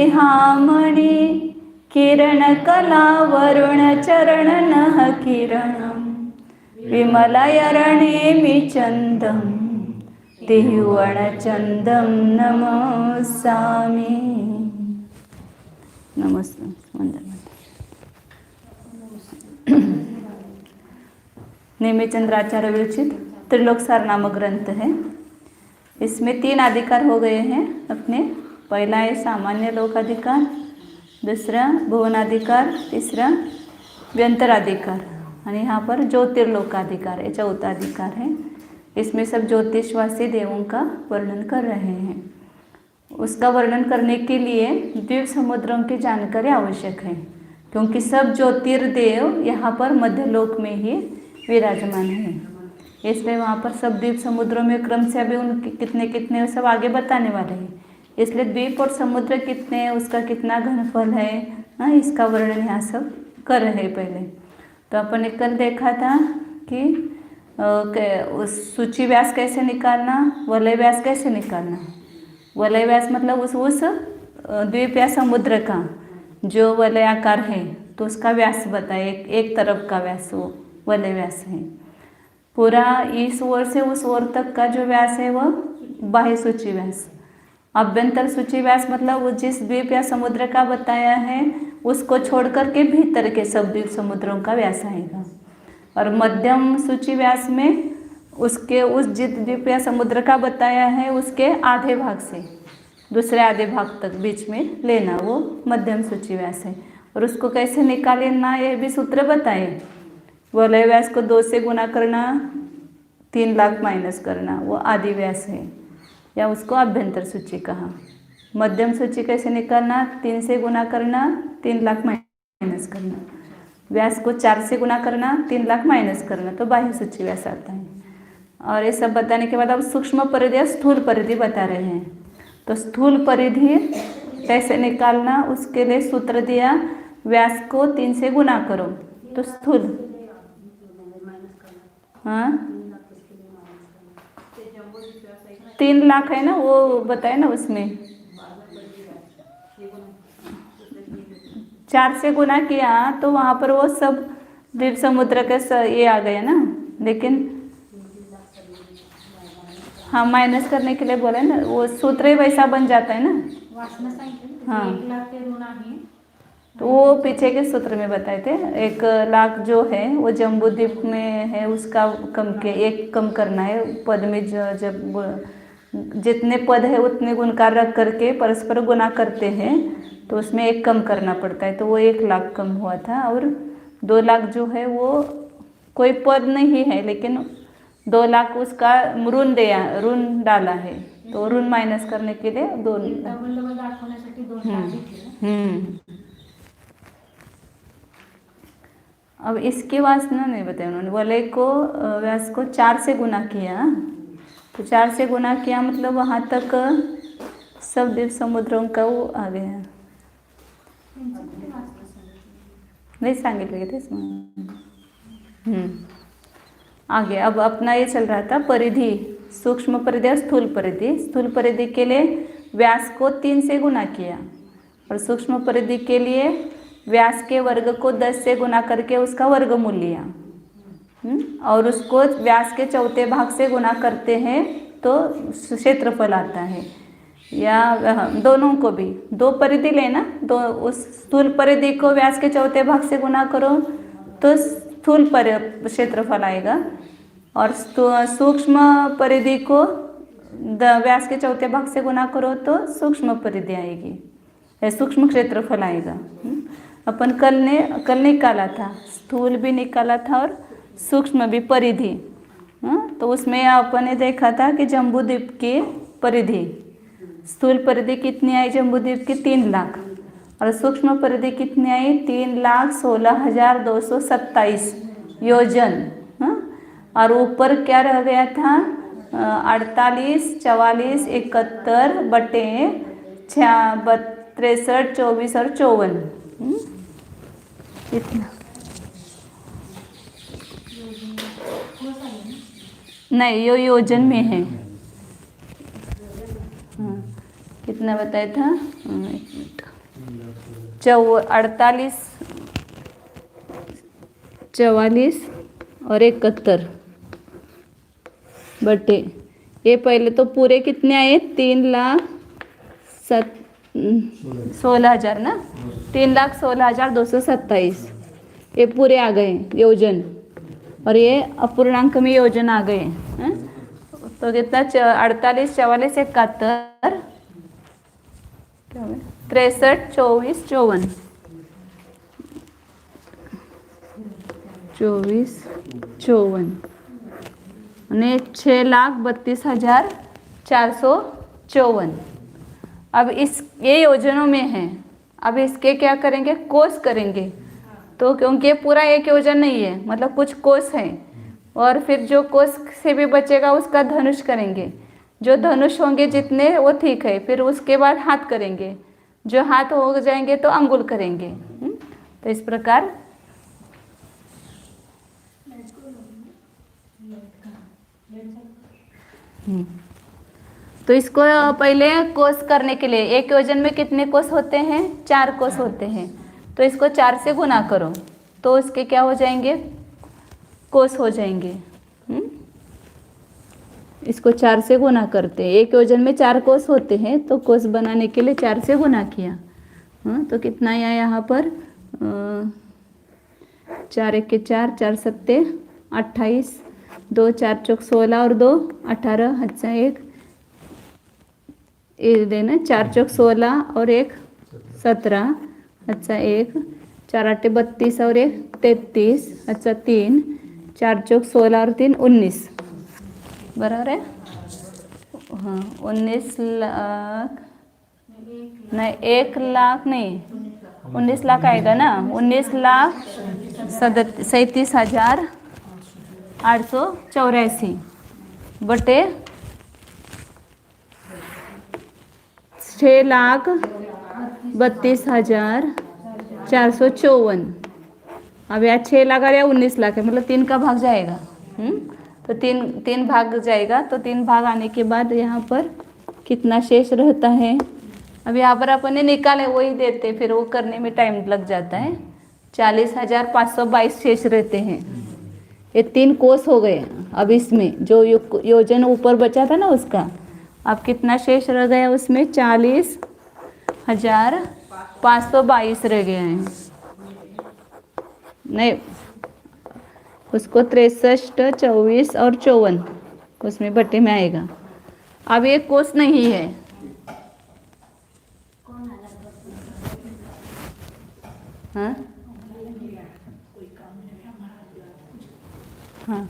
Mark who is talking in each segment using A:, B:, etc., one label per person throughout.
A: हामणि किरण कला वरुण चरण नः किरणं विमलयरणेमि चन्दं दिह्वणचन्दं नमस्सामि। नमस्ते। नेमिचंद्राचार्य विरचित त्रिलोकसार नामक ग्रंथ है। इसमें 3 अधिकार हो गए हैं अपने। पहला है सामान्य लोकाधिकार, दूसरा भुवनाधिकार, तीसरा व्यंतराधिकार, और यहाँ पर ज्योतिर्लोकाधिकार है, चौथा अधिकार है। इसमें सब ज्योतिषवासी देवों का वर्णन कर रहे हैं। उसका वर्णन करने के लिए द्वीप समुद्रों की जानकारी आवश्यक है, क्योंकि सब ज्योतिर्देव यहाँ पर मध्यलोक में ही विराजमान है। इसलिए वहाँ पर सब द्वीप समुद्रों में क्रम से अभी उनके कितने कितने सब आगे बताने वाले हैं। इसलिए द्वीप और समुद्र कितने हैं, उसका कितना घनफल है, इसका वर्णन यहाँ सब कर रहे हैं। पहले तो अपन ने कल देखा था कि उस सूची व्यास कैसे निकालना, वलय व्यास कैसे निकालना। वलय व्यास मतलब उस द्वीप या समुद्र का जो वलय आकार है तो उसका व्यास बताए, एक तरफ का व्यास वो वलय व्यास है। पूरा इस ओर से उस ओर तक का जो व्यास है वह बाह्य सूची व्यास। अभ्यंतर सूची व्यास मतलब वो जिस द्वीप या समुद्र का बताया है उसको छोड़ कर के भीतर के सब द्वीप समुद्रों का व्यास आएगा। और मध्यम सूची व्यास में उसके उस जिस द्वीप या समुद्र का बताया है उसके आधे भाग से दूसरे आधे भाग तक बीच में लेना, वो मध्यम सूची व्यास है। और उसको कैसे निकालना ये भी सूत्र बताए। वलय व्यास को 2 से गुना करना, 3 लाख माइनस करना, वो आदि व्यास है, या उसको अभ्यंतर सूची कहा। मध्यम सूची कैसे निकालना, 3 से गुना करना, 3 लाख माइनस करना। व्यास को 4 से गुना करना, 3 लाख माइनस करना, तो बाह्य सूची व्यास आता है। और ये सब बताने के बाद अब सूक्ष्म परिधि या स्थूल परिधि बता रहे हैं। तो स्थूल परिधि कैसे निकालना, उसके लिए सूत्र दिया, व्यास को 3 से गुना करो तो स्थूल, हाँ 3 लाख है ना, वो बताए ना उसमें 4 से गुना किया तो वहाँ पर वो सब द्वीप समुद्र के ये आ गया ना। लेकिन हाँ माइनस करने के लिए बोले ना, वो सूत्र ही वैसा बन जाता है ना। हाँ तो वो पीछे के सूत्र में बताए थे। 1 लाख जो है वो जम्बू द्वीप में है, उसका एक कम करना है पद में। जब जितने पद है उतने गुणकार रख करके परस्पर गुना करते हैं तो उसमें 1 कम करना पड़ता है, तो वो 1 लाख कम हुआ था। और 2 लाख जो है वो कोई पद नहीं है, लेकिन 2 लाख उसका ऋण डाला है, तो ऋण माइनस करने के लिए 2 अब इसकी वासना नहीं बताया उन्होंने। वलय को व्यास को 4 से गुना किया, तो 4 से गुना किया मतलब वहाँ तक सब द्वीप समुद्रों का वो आ गया। नहीं सांगितले ते आगे। अब अपना ये चल रहा था परिधि, सूक्ष्म परिधि और स्थूल परिधि। स्थूल परिधि के लिए व्यास को 3 से गुना किया, और सूक्ष्म परिधि के लिए व्यास के वर्ग को 10 से गुना करके उसका वर्गमूल लिया, और उसको व्यास के चौथे भाग से गुना करते हैं तो क्षेत्रफल आता है। या दोनों को भी 2 परिधि लेना, उस स्थूल परिधि को व्यास के चौथे भाग से गुना करो तो स्थूल क्षेत्रफल आएगा, और सूक्ष्म परिधि को व्यास के चौथे भाग से गुना करो तो सूक्ष्म परिधि आएगी, सूक्ष्म क्षेत्रफल आएगा। अपन कल निकाला था, स्थूल भी निकाला था और सूक्ष्म भी परिधि। तो उसमें अपन ने देखा था कि जम्बूद्वीप की परिधि, स्थूल परिधि कितनी आई जम्बूद्वीप की 3 लाख, और सूक्ष्म परिधि कितनी आई 3,16,227 योजन। और ऊपर क्या रह गया था 48, 44, 71 बटे 63, 24 और 54 इतना। नहीं यो योजन में है। हाँ कितना बताया था, 1 मिनट। 48, 44 और 71 बटे ये पहले तो पूरे कितने आए 3,16,000 ना, 3,16,227 ये पूरे आ गए योजन, और ये अपूर्णांक में योजन आ गए हैं। तो कितना 48, 44, 71, 63, 24, 54, 24, 54 અને 6,32,454। अब इस ये योजनों में है, अब इसके क्या करेंगे कोस करेंगे। तो क्योंकि ये पूरा एक योजन नहीं है, मतलब कुछ कोस है, और फिर जो कोस से भी बचेगा उसका धनुष करेंगे। जो धनुष होंगे जितने वो ठीक है, फिर उसके बाद हाथ करेंगे, जो हाथ हो जाएंगे तो अंगुल करेंगे। तो इस प्रकार तो इसको पहले कोस करने के लिए एक योजन में कितने कोस होते हैं 4 कोस होते हैं, तो इसको 4 से गुना करो तो उसके क्या हो जाएंगे कोस हो जाएंगे। इसको 4 से गुना करते हैं, एक योजन में 4 कोस होते हैं तो कोस बनाने के लिए 4 से गुना किया। तो कितना आया यहाँ पर 4 1 के 4, 4 7 28, 2 4 चौक 16 और 2 18, अच्छा 1 ये देना 4 चौक 16 और 1 17, अच्छा 1 4 8 32 और 1 33, अच्छा 3 4 चौक 16 और 3 19 बराबर है। हाँ 19 लाख नहीं 1 लाख नहीं 19 लाख आएगा ना, 19,37,884 बटे 6,32,454। अब यहाँ 6 लाख और या 19 लाख है, मतलब 3 का भाग जाएगा। तो 3 भाग जाएगा, तो 3 भाग आने के बाद यहाँ पर कितना शेष रहता है। अब यहाँ पर अपन ने निकाले वही देते, फिर वो करने में टाइम लग जाता है। 40,522 शेष रहते हैं। ये 3 कोस हो गए। अब इसमें जो योजन ऊपर बचा था ना उसका अब कितना शेष रह गया, उसमें 40,522 रह गया है। नहीं उसको 63, 24 और 54 उसमें बटे में आएगा। अब ये कोस नहीं है, हाँ हाँ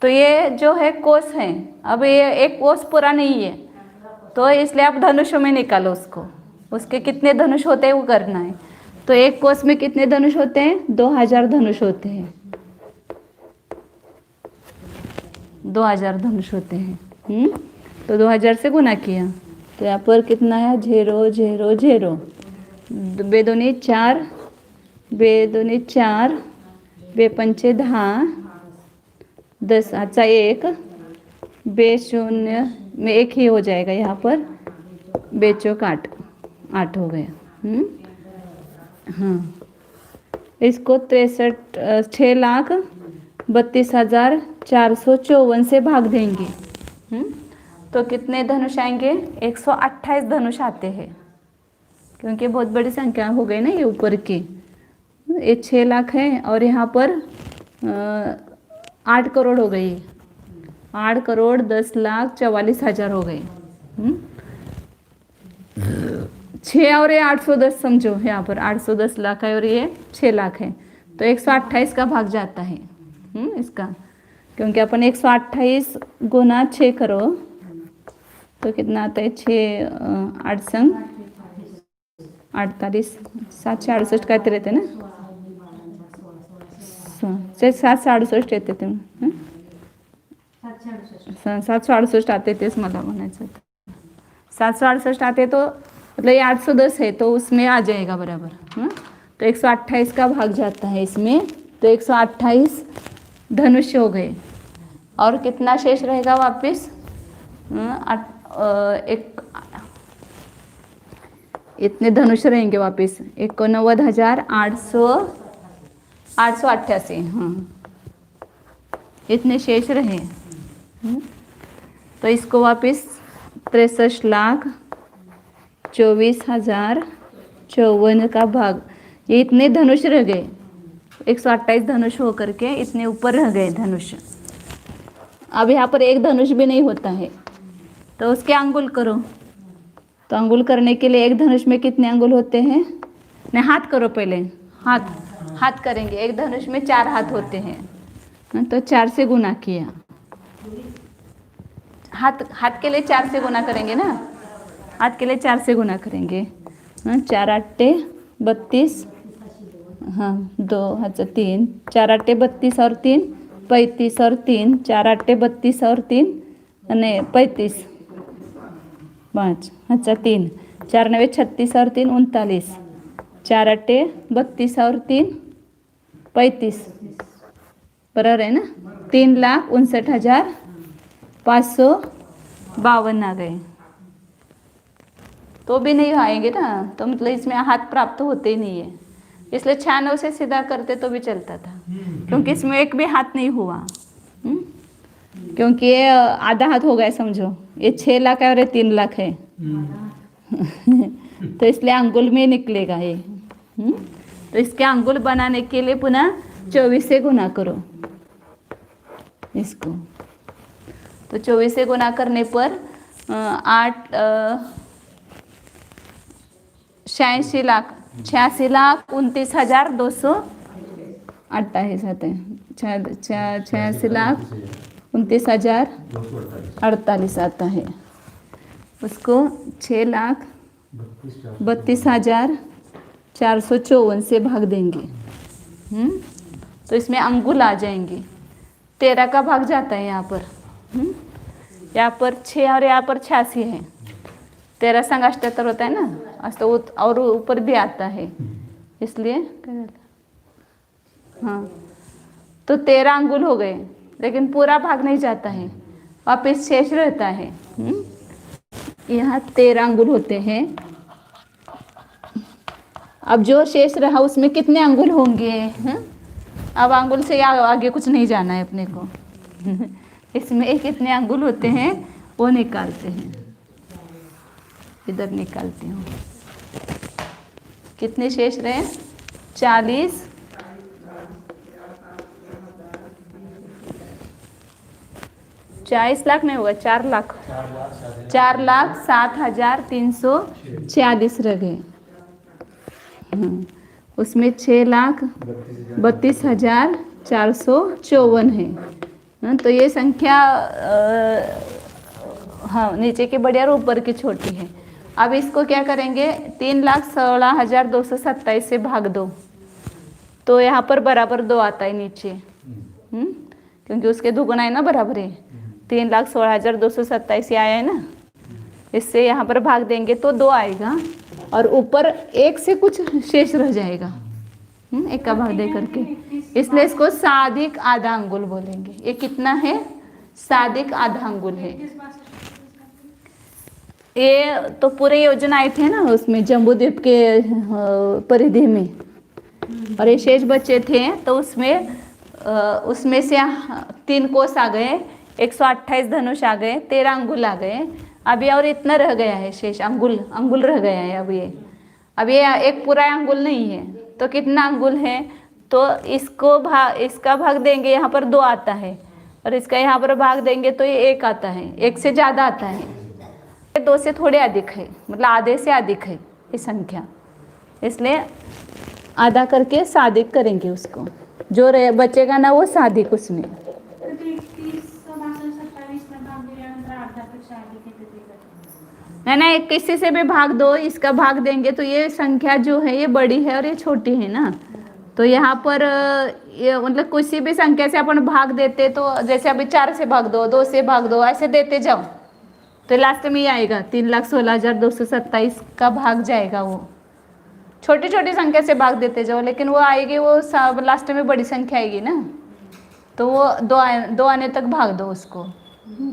A: तो ये जो है कोस है। अब ये एक कोस पूरा नहीं है, तो इसलिए आप धनुषों में निकालो उसको, उसके कितने धनुष होते हैं वो करना है। तो एक कोस में कितने धनुष होते हैं 2000 धनुष होते हैं, 2000 धनुष होते हैं। तो 2000 से गुना किया तो यहाँ पर कितना है 0 0 0, बेदोनी 4, बेदोनी 4, बेपंचे 10, 10 अच्छा 1, बे0 में 1 ही हो जाएगा यहाँ पर, बेचौक 8 8 हो गया। हाँ इसको 6,32,454 से भाग देंगे। तो कितने धनुष आएंगे 128 धनुष आते हैं, क्योंकि बहुत बड़ी संख्या हो गई ना ये ऊपर की। ये 6 लाख है और यहाँ पर 8 करोड़ हो गई, 8 करोड़ 10,44,000 हो गए। 6 और ये 810 समझो, यहाँ पर 810 लाख है और ये 6 लाख है, तो 128 का भाग जाता है इसका, क्योंकि अपन 128 गुना 6 करो तो कितना आता है 6 8 संग 48, 768 कहते रहते ना, 768 येते ते 768 आते तेच मला म्हणायचं, 768 आते तो मतलब ये 810 है तो उसमें आ जाएगा बराबर। तो 128 का भाग जाता है इसमें, तो 128 धनुष हो गए और कितना शेष रहेगा वापस इतने धनुष रहेंगे वापस 89,888। हाँ, इतने शेष रहे। तो इसको वापस 63,24,054 का भाग, ये इतने धनुष रह गए। 128 धनुष होकर के इतने ऊपर रह गए धनुष। अब यहाँ पर एक धनुष भी नहीं होता है, तो उसके अंगुल करो। तो अंगुल करने के लिए एक धनुष में कितने अंगुल होते हैं? नहीं, हाथ करो पहले। हाथ करेंगे। एक धनुष में 4 हाथ होते हैं, तो 4 से गुना किया। हाथ के लिए 4 से गुना करेंगे ना, हाथ के लिए 4 से गुना करेंगे। 4 8 32, हाँ 2 अच्छा 3, 4 8 32 और 3 35 और 3 4 8 32 और 3 नहीं 35 5 अच्छा 3 4 9 36 और 3 39 4 8 32 और 3 35 बराबर है ना। 3,59,552 आ गए। तो भी नहीं आएंगे ना, तो मतलब इसमें हाथ प्राप्त होते ही नहीं है। इसलिए 96 से सीधा करते तो भी चलता था, क्योंकि इसमें एक भी हाथ नहीं हुआ। क्योंकि ये आधा हाथ हो गया समझो, ये 6 लाख है और ये 3 लाख है। तो इसलिए अंगुल में निकलेगा ये। तो इसके अंगुल बनाने के लिए पुनः 24 से गुना करो इसको। तो 24 से गुना करने पर 86,29,228 आते हैं। 86,29,228 आता है। उसको 6,32,454 से भाग देंगे। तो इसमें अंगुल आ जाएंगे। 13 का भाग जाता है यहाँ पर। यहाँ पर 6 और यहाँ पर 86 है। 13 संग 78 होता है ना, तो और ऊपर भी आता है, इसलिए हाँ। तो 13 अंगुल हो गए, लेकिन पूरा भाग नहीं जाता है, वापिस शेष रहता है। यहाँ 13 अंगुल होते हैं। अब जो शेष रहा उसमें कितने अंगुल होंगे? अब अंगुल से आगे कुछ नहीं जाना है अपने को। इसमें कितने अंगुल होते हैं वो निकालते हैं। इधर निकालती हूँ। कितने शेष रहे? 40 लाख नहीं होगा, 4 लाख 4,07,346 रह गए। उसमें 6,32,454 है। तो ये संख्या हाँ नीचे की बड़ी और ऊपर की छोटी है। अब इसको क्या करेंगे? 3,16,227 से भाग दो, तो यहाँ पर बराबर 2 आता है नीचे। क्योंकि उसके दुगुना है ना, बराबर है। 3,16,227 आया है ना, इससे यहाँ पर भाग देंगे तो 2 आएगा, और ऊपर 1 से कुछ शेष रह जाएगा 1 का भाग दे करके। इसलिए इसको साधिक आधा अंगुल बोलेंगे। ये कितना है? साधिक आधा अंगुल है। ये तो पूरे योजना आए थे ना उसमें, जम्बूद्वीप के परिधि में, और ये शेष बच्चे थे, तो उसमें से 3 कोस आ गए, 128 धनुष आ गए, 13 अंगुल आ गए। अब ये और इतना रह गया है शेष, अंगुल रह गया है। अब ये एक पूरा अंगुल नहीं है, तो कितना अंगुल है? तो इसका भाग देंगे, यहाँ पर 2 आता है, और इसका यहाँ पर भाग देंगे तो ये 1 आता है। 1 से ज़्यादा आता है, 2 से थोड़े अधिक है, मतलब आधे से अधिक है ये संख्या। इसलिए आधा करके साधिक करेंगे उसको, जो बचेगा ना वो साधिक उसमें। नहीं, किसी से भी भाग दो, इसका भाग देंगे तो ये संख्या जो है ये बड़ी है और ये छोटी है ना। तो यहाँ पर ये मतलब किसी भी संख्या से अपन भाग देते, तो जैसे अभी 4 से भाग दो, 2 से भाग दो, ऐसे देते जाओ, तो लास्ट में ये आएगा 3,16,227 का भाग जाएगा। वो छोटी छोटी संख्या से भाग देते जाओ, लेकिन वो आएगी, वो लास्ट में बड़ी संख्या आएगी ना, तो वो 2 आने तक भाग दो उसको,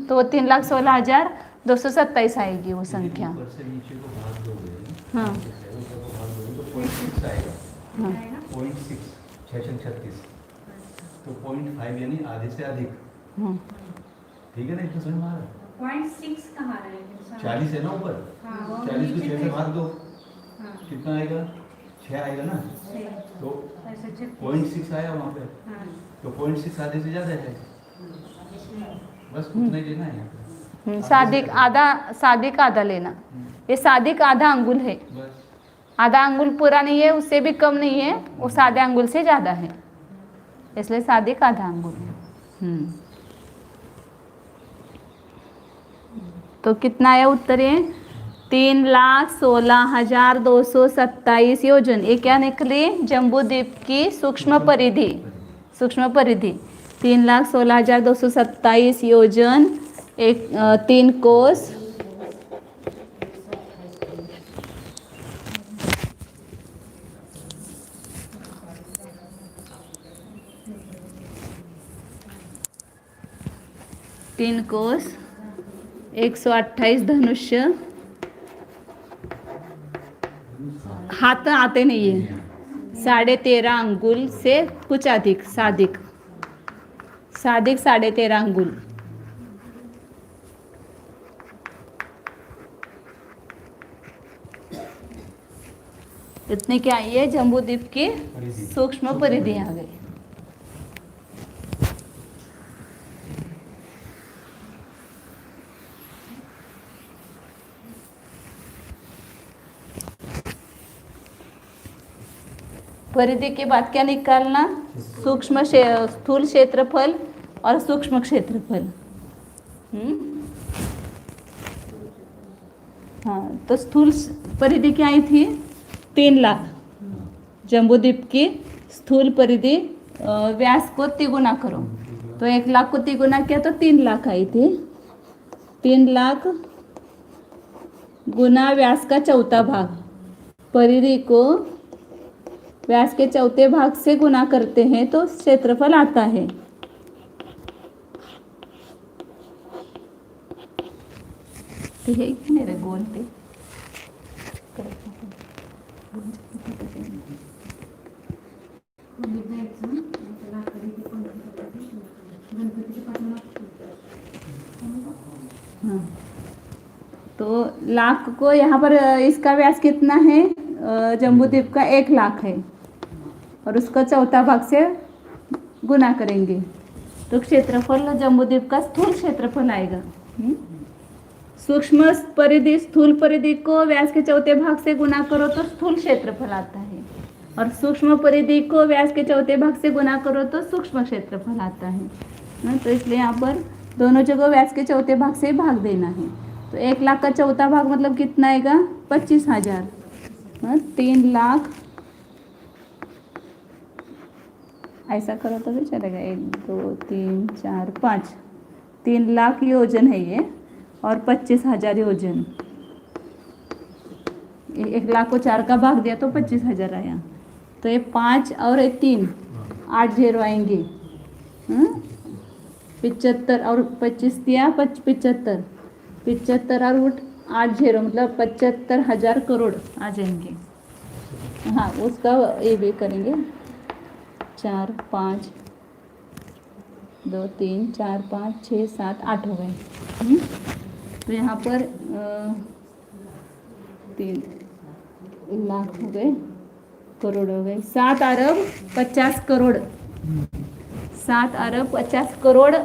A: तो वो 3,16,227 आएगी वो संख्या। हाँ
B: 6 आएगा,
A: हाँ
B: 0.6 636, तो 0.5 यानी आधे से अधिक।
A: हाँ
B: ठीक है ना, इतना समझ में आ रहा है?
C: 0.6 कहाँ रहेगा?
B: 40 है ना ऊपर,
C: हाँ, वो
B: 40 को
C: नीचे
B: 6 से भाग दो,
C: हाँ,
B: कितना आएगा? 6 आएगा ना, तो 0.6 आया वहाँ पे,
C: हाँ,
B: तो 0.6 आधे से ज़्यादा है, बस उतना ही लेना है यहाँ पे।
A: सादिक आधा, सादिक आधा लेना। ये सादिक आधा अंगुल है,
B: बस
A: आधा अंगुल पूरा नहीं है, उससे भी कम नहीं है, वो सादे अंगुल से ज़्यादा है, इसलिए सादिक आधा अंगुल। तो कितना आया उत्तर? ये 3,16,227 योजन। ये क्या निकली? जम्बूद्वीप की सूक्ष्म परिधि, सूक्ष्म परिधि 3,16,227 योजन, 3 कोस, 3 कोस, 128 धनुष्य, हाथ आते नहीं है, 13.5 अंगुल से कुछ अधिक, सादिक, सादिक 13.5 अंगुल। इतने क्या आई है? जम्बूद्वीप की सूक्ष्म परिधि आ गई। परिधि के बाद क्या निकालना? स्थूल क्षेत्रफल और सूक्ष्म क्षेत्रफल। हाँ, तो स्थूल परिधि क्या आई थी? 3 लाख। जम्बूद्वीप की स्थूल परिधि व्यास को तिगुना करो, तो 1 लाख को तिगुना किया तो 3 लाख आई थी। 3 लाख गुना व्यास का चौथा भाग, परिधि को व्यास के चौथे भाग से गुना करते हैं तो क्षेत्रफल आता है। ठीक है, मेरे गोल पे हाँ, तो लाख को यहाँ पर इसका व्यास कितना है? जम्बूद्वीप का 1 लाख है, और उसका चौथा भाग से गुना करेंगे तो क्षेत्रफल जम्बूद्वीप का स्थूल क्षेत्रफल आएगा। सूक्ष्म परिधि, स्थूल परिधि को व्यास के चौथे भाग से गुना करो तो स्थूल क्षेत्रफल आता है, और सूक्ष्म परिधि को व्यास के चौथे भाग से गुना करो तो सूक्ष्म क्षेत्रफल आता है। तो इसलिए यहाँ पर दोनों जगह व्यास के चौथे भाग से भाग देना है। तो 1 लाख का चौथा भाग मतलब कितना आएगा? 25,000। 3 लाख ऐसा करो तो भी चलेगा, 1 2 3 4 5, 3 लाख योजन है ये, और 25,000 योजन। 1 लाख को 4 का भाग दिया तो 25,000 आया, तो ये 5 और 3 8 0 आएंगे। 75 और 25 दिया 75, 75 और 8 0 मतलब 75,000 करोड़ आ जाएंगे। हाँ, उसका ये भी करेंगे। 4 5 2 3 4 5 6 7 8 हो गए। तो यहाँ पर 3 लाख हो गए, करोड़ हो गए, 7 अरब 50 करोड़, 7 अरब 50 करोड़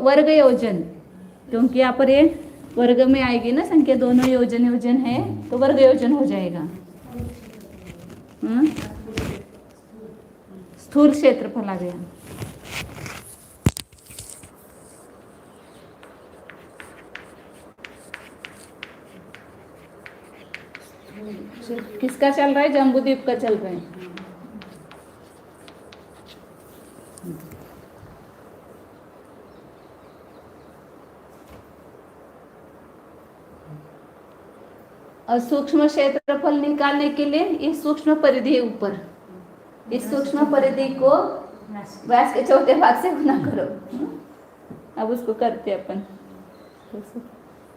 A: वर्ग योजन, क्योंकि यहाँ पर ये वर्ग में आएगी ना संख्या, दोनों योजन योजन है तो वर्ग योजन हो जाएगा। स्थूल क्षेत्रफल आ गया। किसका चल रहा है? जम्बूद्वीप का चल रहा है। और सूक्ष्म क्षेत्रफल निकालने के लिए इस सूक्ष्म परिधि ऊपर, इस सूक्ष्म परिधि को व्यास के चौथे भाग से गुना करो। अब उसको करते अपन,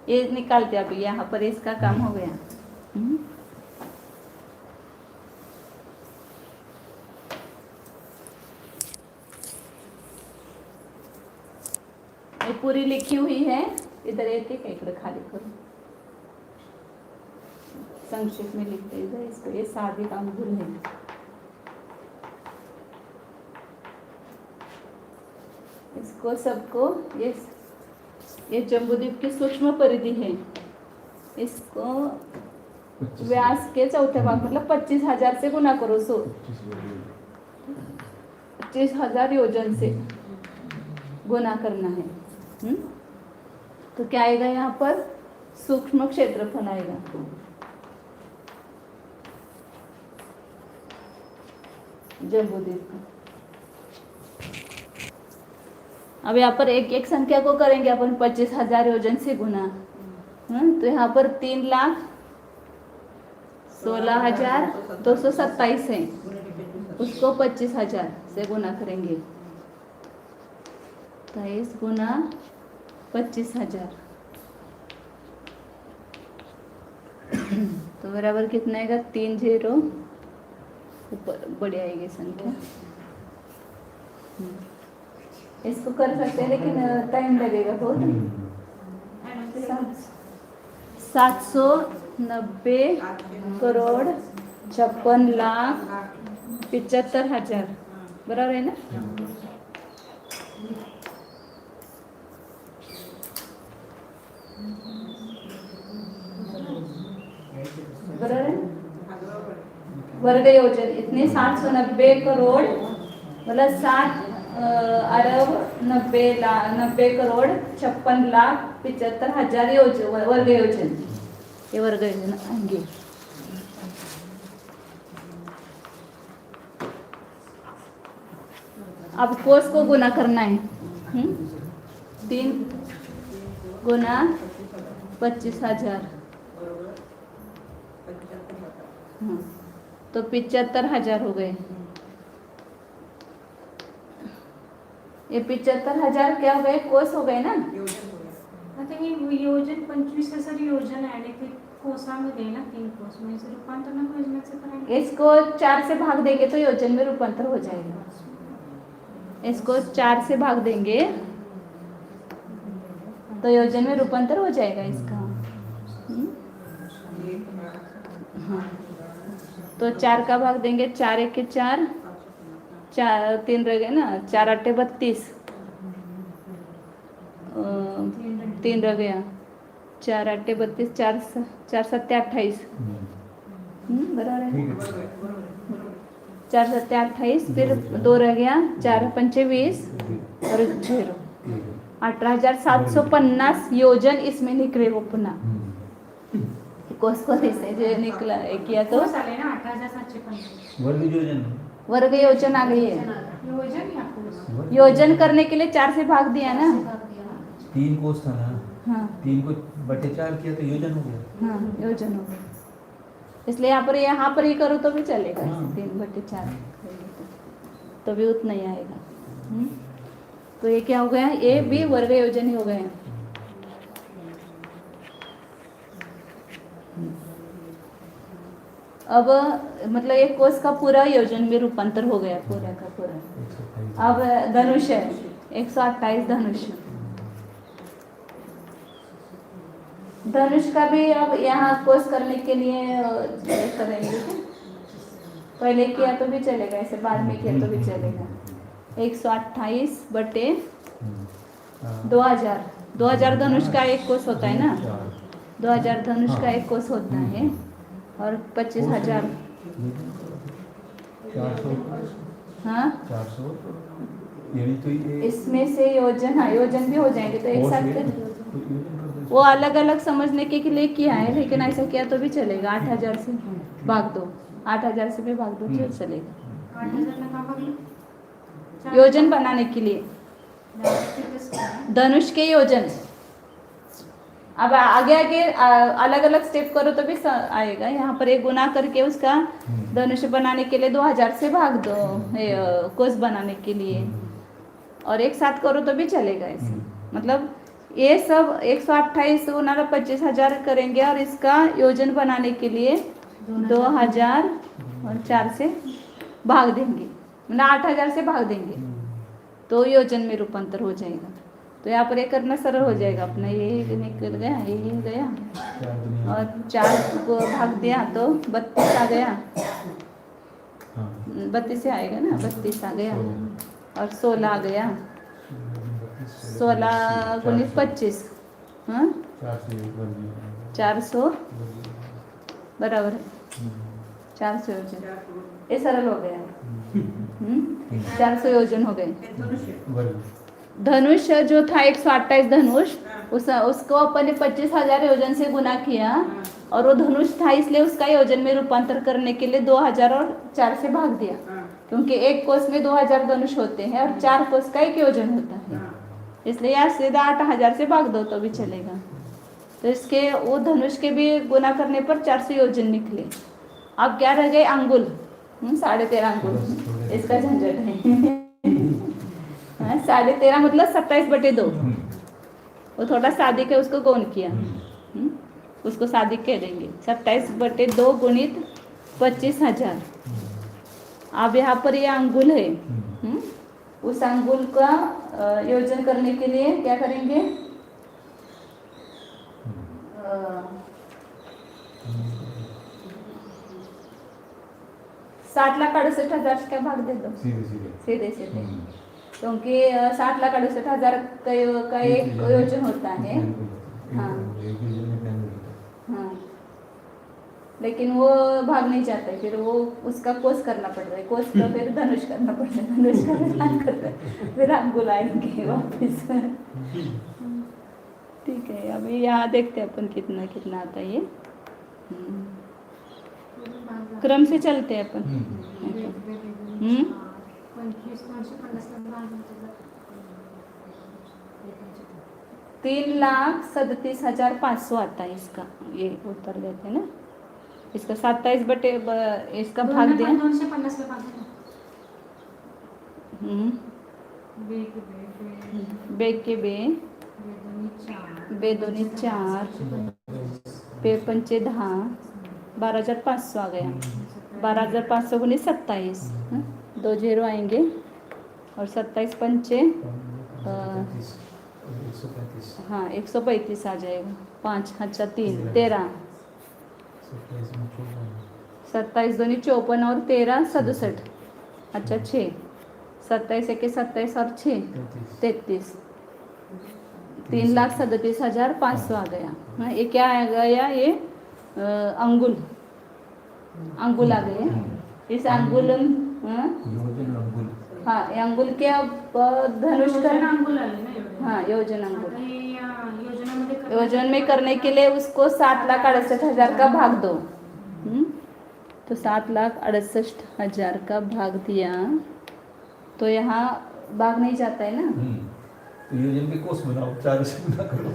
A: ये निकालते, अब यहाँ पर इसका काम हो गया। ये पूरी लिखी हुई है, इधर एक एक इकडे खाली करो, संक्षेप में लिखते इधर इसको, ये साधित अंगुल है। इसको सबको ये जम्बूद्वीप की सूक्ष्म परिधि है, इसको व्यास के चौथे भाग मतलब 25,000 से गुना करो, 25,000 योजन से गुना करना है। तो क्या आएगा यहाँ पर, सूक्ष्म क्षेत्रफल आएगा। जम्बूद्वीप का अब यहाँ पर एक एक संख्या को करेंगे अपन 25,000 योजन से गुना। तो यहाँ पर 3,16,227 है, उसको 25,000 से गुना करेंगे, 23 गुना 25,000 तो बराबर कितना आएगा, 3 0 ऊपर बड़ी आएगी संख्या। इसको कर सकते हैं लेकिन टाइम लगेगा बहुत। 790,56,75,75,000 बराबर है ना। बराबर है, वर्ग योजन इतने 790 करोड़ मतलब 7,90,90,56,75,000 योजन वर्ग योजन, ये वर्ग योजन आएंगे। अब कोस को गुना करना है, 3 गुना 25,000 तो 75,000 हो गए। ये 75,000 क्या हो गए, कोस हो गए ना।
C: आता हे योजन 25,000 योजन आहे ते कोसामध्ये ना 3 कोस में से रूपांतर ना योजनेचं करायचं।
A: इसको 4 से भाग देंगे तो योजन में रूपांतर हो जाएगा। इसको 4 से भाग देंगे तो योजन में रूपांतर हो जाएगा इसका। हाँ तो 4 का भाग देंगे, 4 1 4, 3 रह गए ना, 4 8 32, 3 रह गया, 4 8 32, 4 7 28, बराबर है, 4 7 28, फिर 2 रह गया, 4 5 20 और 0, 18,750 योजन इसमें निकले वो पुनः। कोस को ऐसे जो निकला किया तो
C: कोस आले ना 18,750
A: वर्ग योजन आ गई है।
C: योजन या कोस,
A: योजन करने के लिए 4 से भाग दिया ना।
B: 3 कोस था ना,
A: हाँ
B: 3 को बटे 4 किया तो योजन हो गया।
A: हाँ योजन हो गया, इसलिए यहाँ पर ही करो तो भी चलेगा।
B: हाँ।
A: 3/4 तो भी उतना ही आएगा। तो ये क्या हो गया, ये भी वर्ग योजन ही हो गए। अब मतलब एक कोस का पूरा योजन में रूपांतर हो गया, पूरा का पूरा। अब धनुष है 128 धनुष। धनुष का भी अब यहाँ कोस करने के लिए करेंगे। पहले किया तो भी चलेगा, ऐसे बाद में किया तो भी चलेगा। 128 बटे 2000, 2000 धनुष का एक कोस होता है ना, 2000 धनुष का एक कोस होता है। और 25,000 हाँ
B: 400 तो ये
A: इसमें से योजन, हाँ योजन भी हो जाएंगे तो एक साथ वो अलग अलग समझने के लिए किया है, लेकिन ऐसा किया तो भी चलेगा। 8,000 से भाग दो, 8,000 से भी भाग दो तो चलेगा।
C: 8,000 ना का भागलं?
A: योजन बनाने के लिए धनुष के योजन। अब आगे आगे अलग अलग स्टेप करो तो भी आएगा। यहाँ पर एक गुना करके उसका धनुष बनाने के लिए 2,000 से भाग दो कोस बनाने के लिए, और एक साथ करो तो भी चलेगा ऐसे। मतलब ये सब 128 उनारा 25,000 करेंगे और इसका योजन बनाने के लिए 2,000 और 4 से भाग देंगे, मतलब 8,000 से भाग देंगे तो योजन में रूपांतर हो जाएगा। तो तो यहाँ पर ये करना सरल हो जाएगा अपना, ये निकल गया, ये गया,
B: 4 दुनिया
A: और 4 को भाग दिया तो 32 आ गया,
B: हाँ
A: 32 से आएगा ना, 32 आ गया,
B: 16
A: और 16 आ गया, 16 गुणित 25, हाँ 400 बराबर है 400 योजन, ये सरल हो गया। 400 योजन हो गए। धनुष जो था 128 धनुष, उसको अपन ने 25,000 योजन से गुना किया, और वो धनुष था इसलिए उसका योजन में रूपांतर करने के लिए 2000 और 4 से भाग दिया, क्योंकि एक कोष में 2000 धनुष होते हैं और 4 कोष का एक योजन होता है, इसलिए यार सीधा 8000 से भाग दो तो भी चलेगा। तो इसके वो धनुष के भी गुना करने पर 400 योजन निकले। अब क्या रह गए, अंगुल, 13.5 अंगुल, इसका झंझट है। 13.5 मतलब 27/2, वो थोड़ा सादिक है, उसको गौण किया, उसको सादिक कह देंगे। 27/2 गुणित 25,000। अब यहाँ पर ये अंगुल है, उस अंगुल का योजन करने के लिए क्या करेंगे, 60,68,000 का भाग दे दो सीधे सीधे, क्योंकि 60,68,000 का एक योजन होता है। हाँ हाँ, लेकिन वो भाग नहीं चाहते, फिर वो उसका कोष करना पड़ता है, कोष का फिर धनुष करना पड़ता है, धनुष का विधान करता है, फिर हम बुलाएंगे वापस। ठीक है, अभी यहाँ देखते हैं अपन कितना कितना आता है ये, क्रम से चलते हैं अपन। 3,37,500 आता है इसका, ये उत्तर देते हैं ना, इसका 27 इसका भाग दिया,
C: 250 में भाग दिया।
A: बेग के बे, बेदोनी 4, पे पंचे 10, 12,500 आ गया। 12,500 गुनी 27, 2 0 आएंगे, और 27 पंचे
B: 135
A: हाँ 135 आ जाएगा। 5 अच्छा 3 13, 27 दूनी 54 और 13 67, अच्छा 6, 27 1 27 और 6 33, 3,37,500 आ गया। हाँ, ये क्या आ गया, ये अंगुल, अंगुल आ गए। इस अंगुल, हाँ ये अंगुल के अब धनुष का, हाँ योजन अंगुल, योजन में करने के लिए उसको 7,68,000 का भाग दो। तो 7,68,000 का भाग दिया, तो यहाँ भाग नहीं जाता है ना,
B: तो योजन के कोष बनाओ, 4 से गुना करो,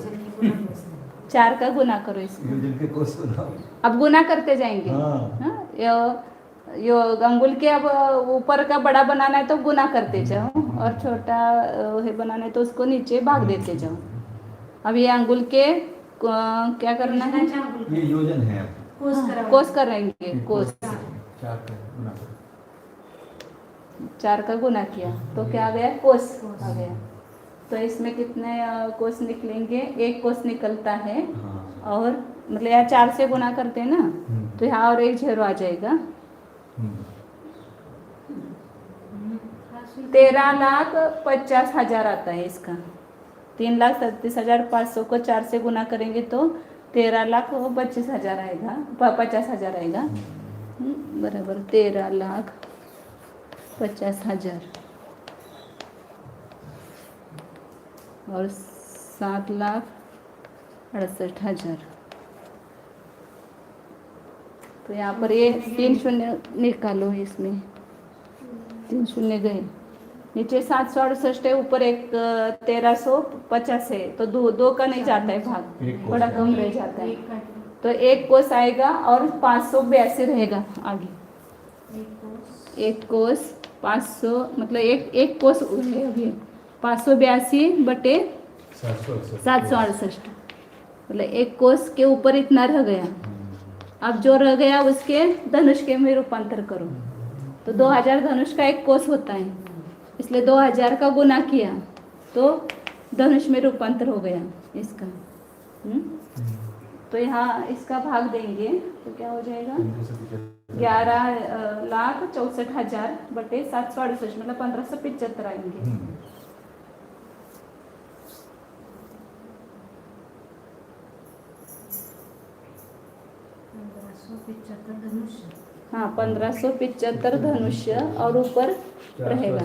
A: 4 का गुना करो इसको,
B: योजन के कोष बनाओ,
A: अब गुना करते जाएंगे। हाँ, यो अंगुल के अब ऊपर का बड़ा बनाना है तो गुना करते जाओ, और छोटा है बनाना है तो उसको नीचे भाग देते जाओ। अब ये अंगुल के क्या करना है,
B: ये योजन है,
A: कोस करेंगे, कोस 4 का गुना किया तो क्या आ गया, कोस आ गया। तो इसमें कितने कोस निकलेंगे, 1 कोस निकलता है, और मतलब यहाँ 4 से गुना करते हैं ना, तो यहाँ और 1 0 आ जाएगा। 13,50,000 आता है इसका। 3,37,500 को 4 से गुना करेंगे तो 13,25,000 आएगा, 50,000 आएगा, बराबर 13,50,000 और 7,68,000। तो यहाँ पर ये 3 शून्य निकालो, इसमें 3 शून्य गए, नीचे 768 है, ऊपर एक 1350 है, तो 2 का नहीं जाता है भाग, थोड़ा कम रह जाता है, तो 1 कोस आएगा और 582 रहेगा आगे। 1 कोस 500 मतलब एक कोस है अभी 582 बटे 768, मतलब 1 कोस के ऊपर इतना रह गया। अब जो रह गया उसके धनुष के में रूपांतर करो, तो 2000 धनुष का 1 कोस होता है, इसलिए 2000 का गुना किया तो धनुष में रूपांतर हो गया इसका। तो यहाँ इसका भाग देंगे तो क्या हो जाएगा 11,64,000 बटे 768 मतलब 1575 आएंगे।
C: 1575 धनुष्य।
A: हाँ 1575 धनुष्य और ऊपर रहेगा।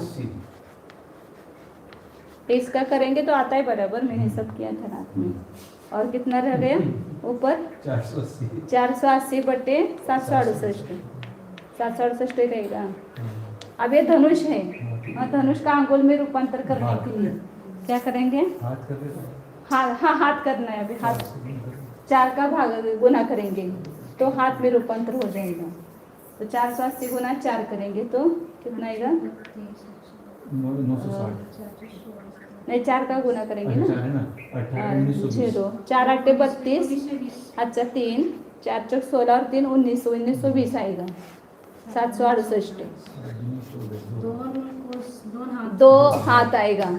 A: इसका करेंगे तो आता है बराबर, मैंने सब किया था रात में। और कितना रह गया ऊपर 480 बटे 768 768 रहेगा। अब ये धनुष है और धनुष का अंगुल में रूपांतर करने के लिए क्या करेंगे, हाथ करना है। अभी हाथ 4 का भाग गुना करेंगे तो हाथ में रूपांतर हो जाएगा। तो 480 गुना 4 करेंगे तो कितना आएगा,
B: 960
A: नहीं 4 का गुना करेंगे ना, 0 4 8 32 अच्छा 3 4 चौक 16 और 3 1920 आएगा 768। दो हाथ आएगा।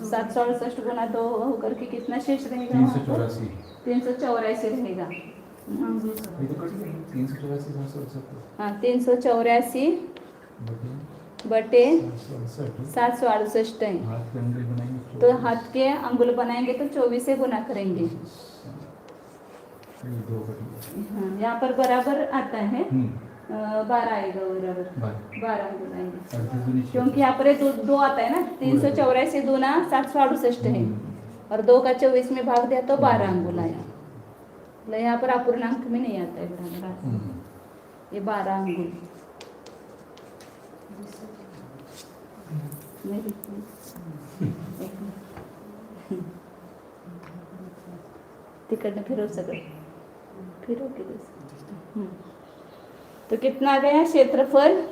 A: 768 गुना 2 होकर के कितना शेष रहेगा, 384 रहेगा। हाँ 384 बटे 768 है। तो हाथ के अंगुल बनाएंगे तो 24 से गुना करेंगे। हाँ यहाँ पर बराबर आता है 12 आएगा बराबर, 12 अंगुल आएंगे क्योंकि यहाँ पर दो आता है ना, 384 दूना 768 है और 2 का 24 में भाग दिया तो 12 अंगुल आया। मतलब यहाँ पर अपूर्णांक में नहीं आता है बराबर, ये 12 अंगुल तिकड़ने फिरो सगळं फिरो के तो कितना आ गया क्षेत्रफल।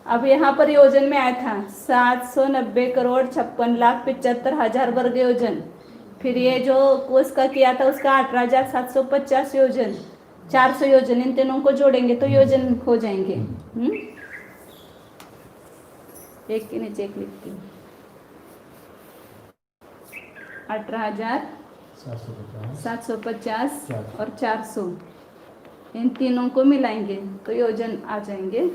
A: अब यहाँ पर योजन में आया था 790,56,75,000 वर्ग योजन। फिर ये जो कोस का किया था उसका 18,750 योजन, 400 योजन, इन तीनों को जोड़ेंगे तो योजन हो जाएंगे। एक के नीचे एक लिखती हूँ, 18,750 और 400 इन तीनों को मिलाएंगे तो योजन आ जाएंगे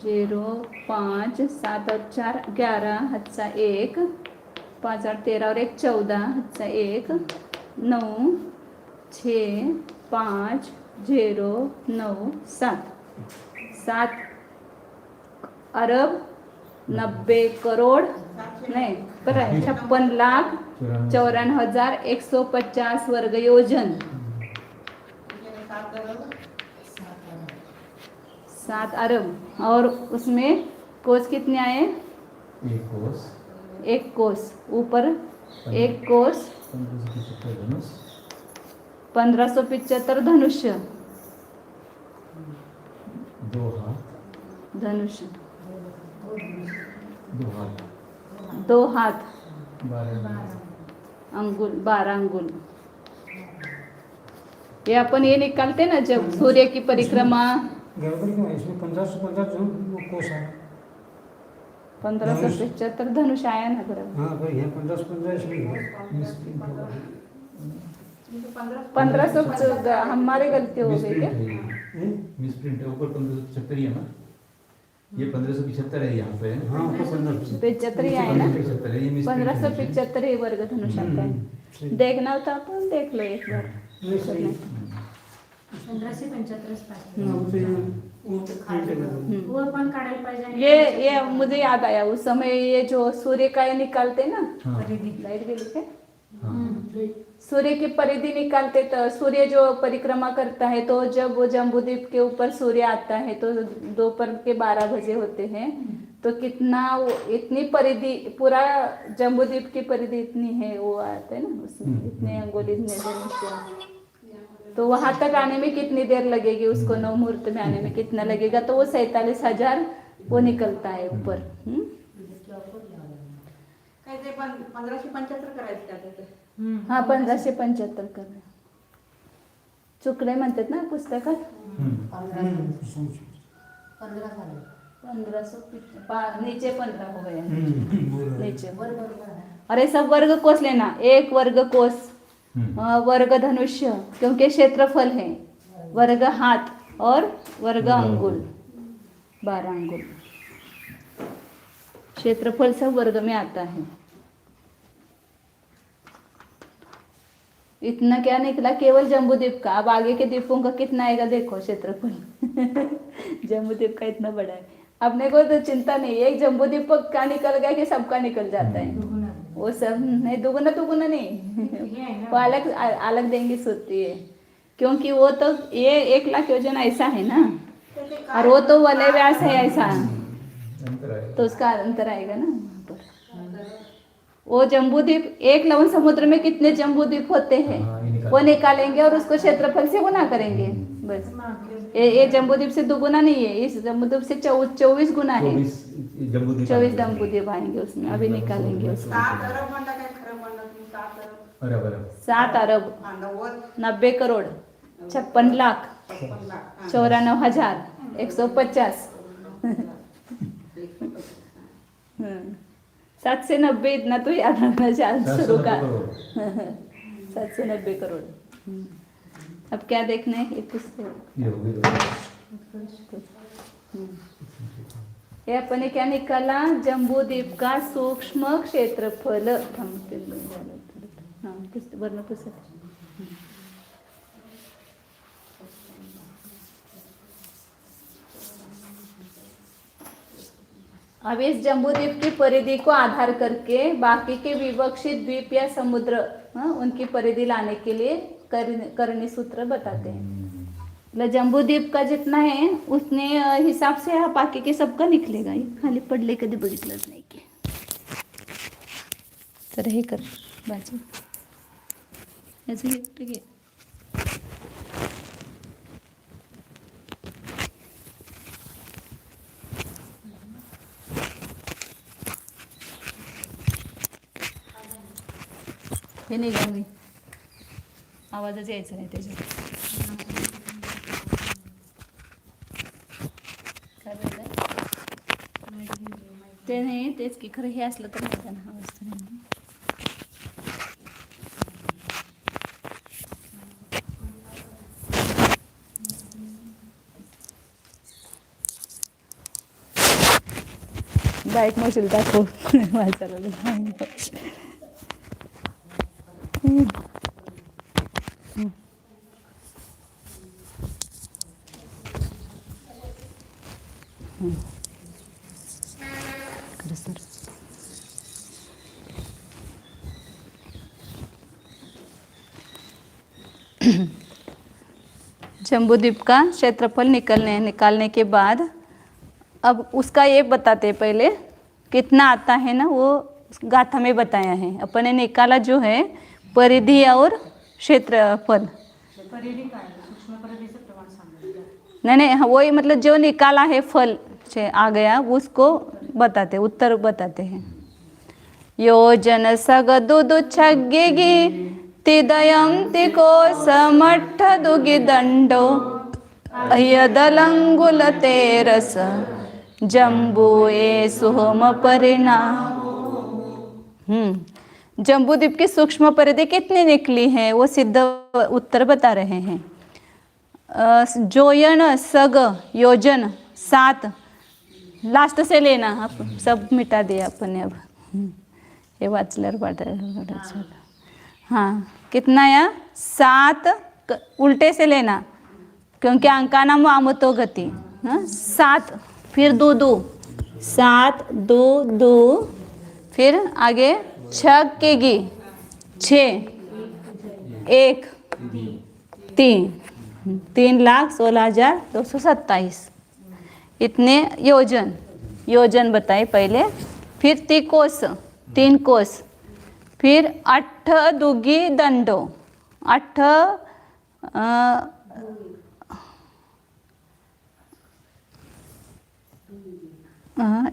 A: 0 5 7 और 4 11 हत्सा 1 5 8 13 और 1 14 हत्सा 1 9 6 5 0 9 7 अरब 90 करोड़ नहीं 56,54,150 वर्ग योजन। 7 अरब और उसमें कोस कितने आए, एक कोस ऊपर एक कोस 1575 धनुष्य, धनुष्य 2 हाथ अंगुल 12 अंगुल। ये अपन ये निकालते ना जब सूर्य की परिक्रमा,
D: इसमें
A: 1575 धनुष आया ना बराबर।
D: हाँ भाई ये 15 इसमें
A: 1500 हमारे गलती हो गई क्या,
B: मिसप्रिंट है ऊपर 1575 ही है ना, ये 1575 है यहाँ पे।
D: हाँ
A: 75 ही आए ना, 1575 ही वर्ग धनुष आता है। देखना होता अपन देख लो एक बार।
C: 1575 वो अपन काढायला पाहिजे।
A: ये मुझे याद आया उस समय ये जो सूर्य का ये निकालते ना,
C: परिधि
A: लाइट गेली क्या, सूर्य की परिधि निकालते तो सूर्य जो परिक्रमा करता है तो जब वो जम्बूद्वीप के ऊपर सूर्य आता है तो दोपहर के 12 बजे होते हैं तो कितना इतनी परिधि पूरा जम्बूद्वीप की परिधि इतनी है वो आता है ना उसमें इतने अंगुल इतने धनुष्य, तो वहां तक आने में कितनी देर लगेगी उसको 9 मुहूर्त में आने में कितना लगेगा, तो वो 47,000 वो निकलता है ऊपर।
E: 1575 करायचं त्यात।
A: हाँ 1575 कर चुकले म्हणतात ना पुस्तकात।
E: 15 झाले
A: 1500 नीचे 15 हो गए हैं।
D: बोलो।
A: नीचे अरे सब वर्ग कोष लेना, एक वर्ग कोष, वर्ग धनुष्य क्योंकि क्षेत्रफल है, वर्ग हाथ और वर्ग अंगुल 12 अंगुल, क्षेत्रफल सब वर्ग में आता है। इतना क्या निकला केवल जम्बूद्वीप का। अब आगे के द्वीपों का कितना आएगा देखो क्षेत्रफल। जम्बूद्वीप का इतना बड़ा है, अपने को तो चिंता नहीं है। एक जम्बूद्वीप का निकल गया कि सबका निकल जाता है, वो सब नहीं, दुगुना दुगुना नहीं, वो अलग अलग देंगे सोचती है, क्योंकि वो तो ये 1 लाख योजना ऐसा है ना, और वो तो वलय व्यास है ऐसा, तो उसका अंतर आएगा ना वहाँ पर। वो जम्बूद्वीप, एक लवण समुद्र में कितने जम्बूद्वीप होते हैं वो निकालेंगे और उसको क्षेत्रफल से गुना करेंगे बस। ये जम्बूद्वीप से 2 गुना नहीं है, इस जम्बूद्वीप से 24 गुना है, 24 जम्बूद्वीप आएंगे उसमें, अभी निकालेंगे उसको। 7 अरब 90 करोड़ 56 लाख 94,150। 7 से 90 इतना तो याद रखना शुरू का। 7 से 90 करोड़। अब क्या देखना है, ये ये अपन ने क्या निकाला, जम्बूद्वीप का सूक्ष्म क्षेत्रफल। वर्ण पुस्तक अब इस जम्बूद्वीप की परिधि को आधार करके बाकी के विवक्षित द्वीप या समुद्र उनकी परिधि लाने के लिए करनी सूत्र बताते हैं। मतलब जम्बूद्वीप का जितना है उतने हिसाब से हा बाकी के सबका निकलेगा। ये खाली पडले कधी बघितलंच नाही की, तर हे कर बाजू याचं हे घे। हे नाही का मी आवाजच यायचा नाही त्याच्यात। काय बोलताय ते नाही, तेच की खरं हे असलं तर नाही ना आवाज तर नाही। बाईक मशील दाखव वाचायला जम्बूद्वीप का क्षेत्रफल निकालने के बाद अब उसका ये बताते हैं पहले कितना आता है ना, वो गाथा में बताया है। अपन ने निकाला जो है परिधि और क्षेत्रफल, नहीं वही मतलब जो निकाला है फल से आ गया उसको बताते, उत्तर बताते हैं। योजन सगदुदु छग्गिगी तिदयं तिको समट्ठ दुगि दंडो अयदलंगुल तेरस जम्बुए सुहम परिणाम। जम्बूद्वीप की सूक्ष्म परिधि कितनी निकली है वो सिद्ध उत्तर बता रहे हैं। जोयन सग योजन 7 लास्ट से लेना, आप सब मिटा दिया अपन ने। अब ये वाचल्यावर वाटायचं। हाँ कितना या 7 उल्टे से लेना क्योंकि अंकाना मामतो गति। 7 फिर 2 2 7 2 2 फिर आगे 6 केगी 6 1 3 3,16,227 इतने योजन बताए पहले। फिर 3 कोस फिर 8 दुगी दंडो 8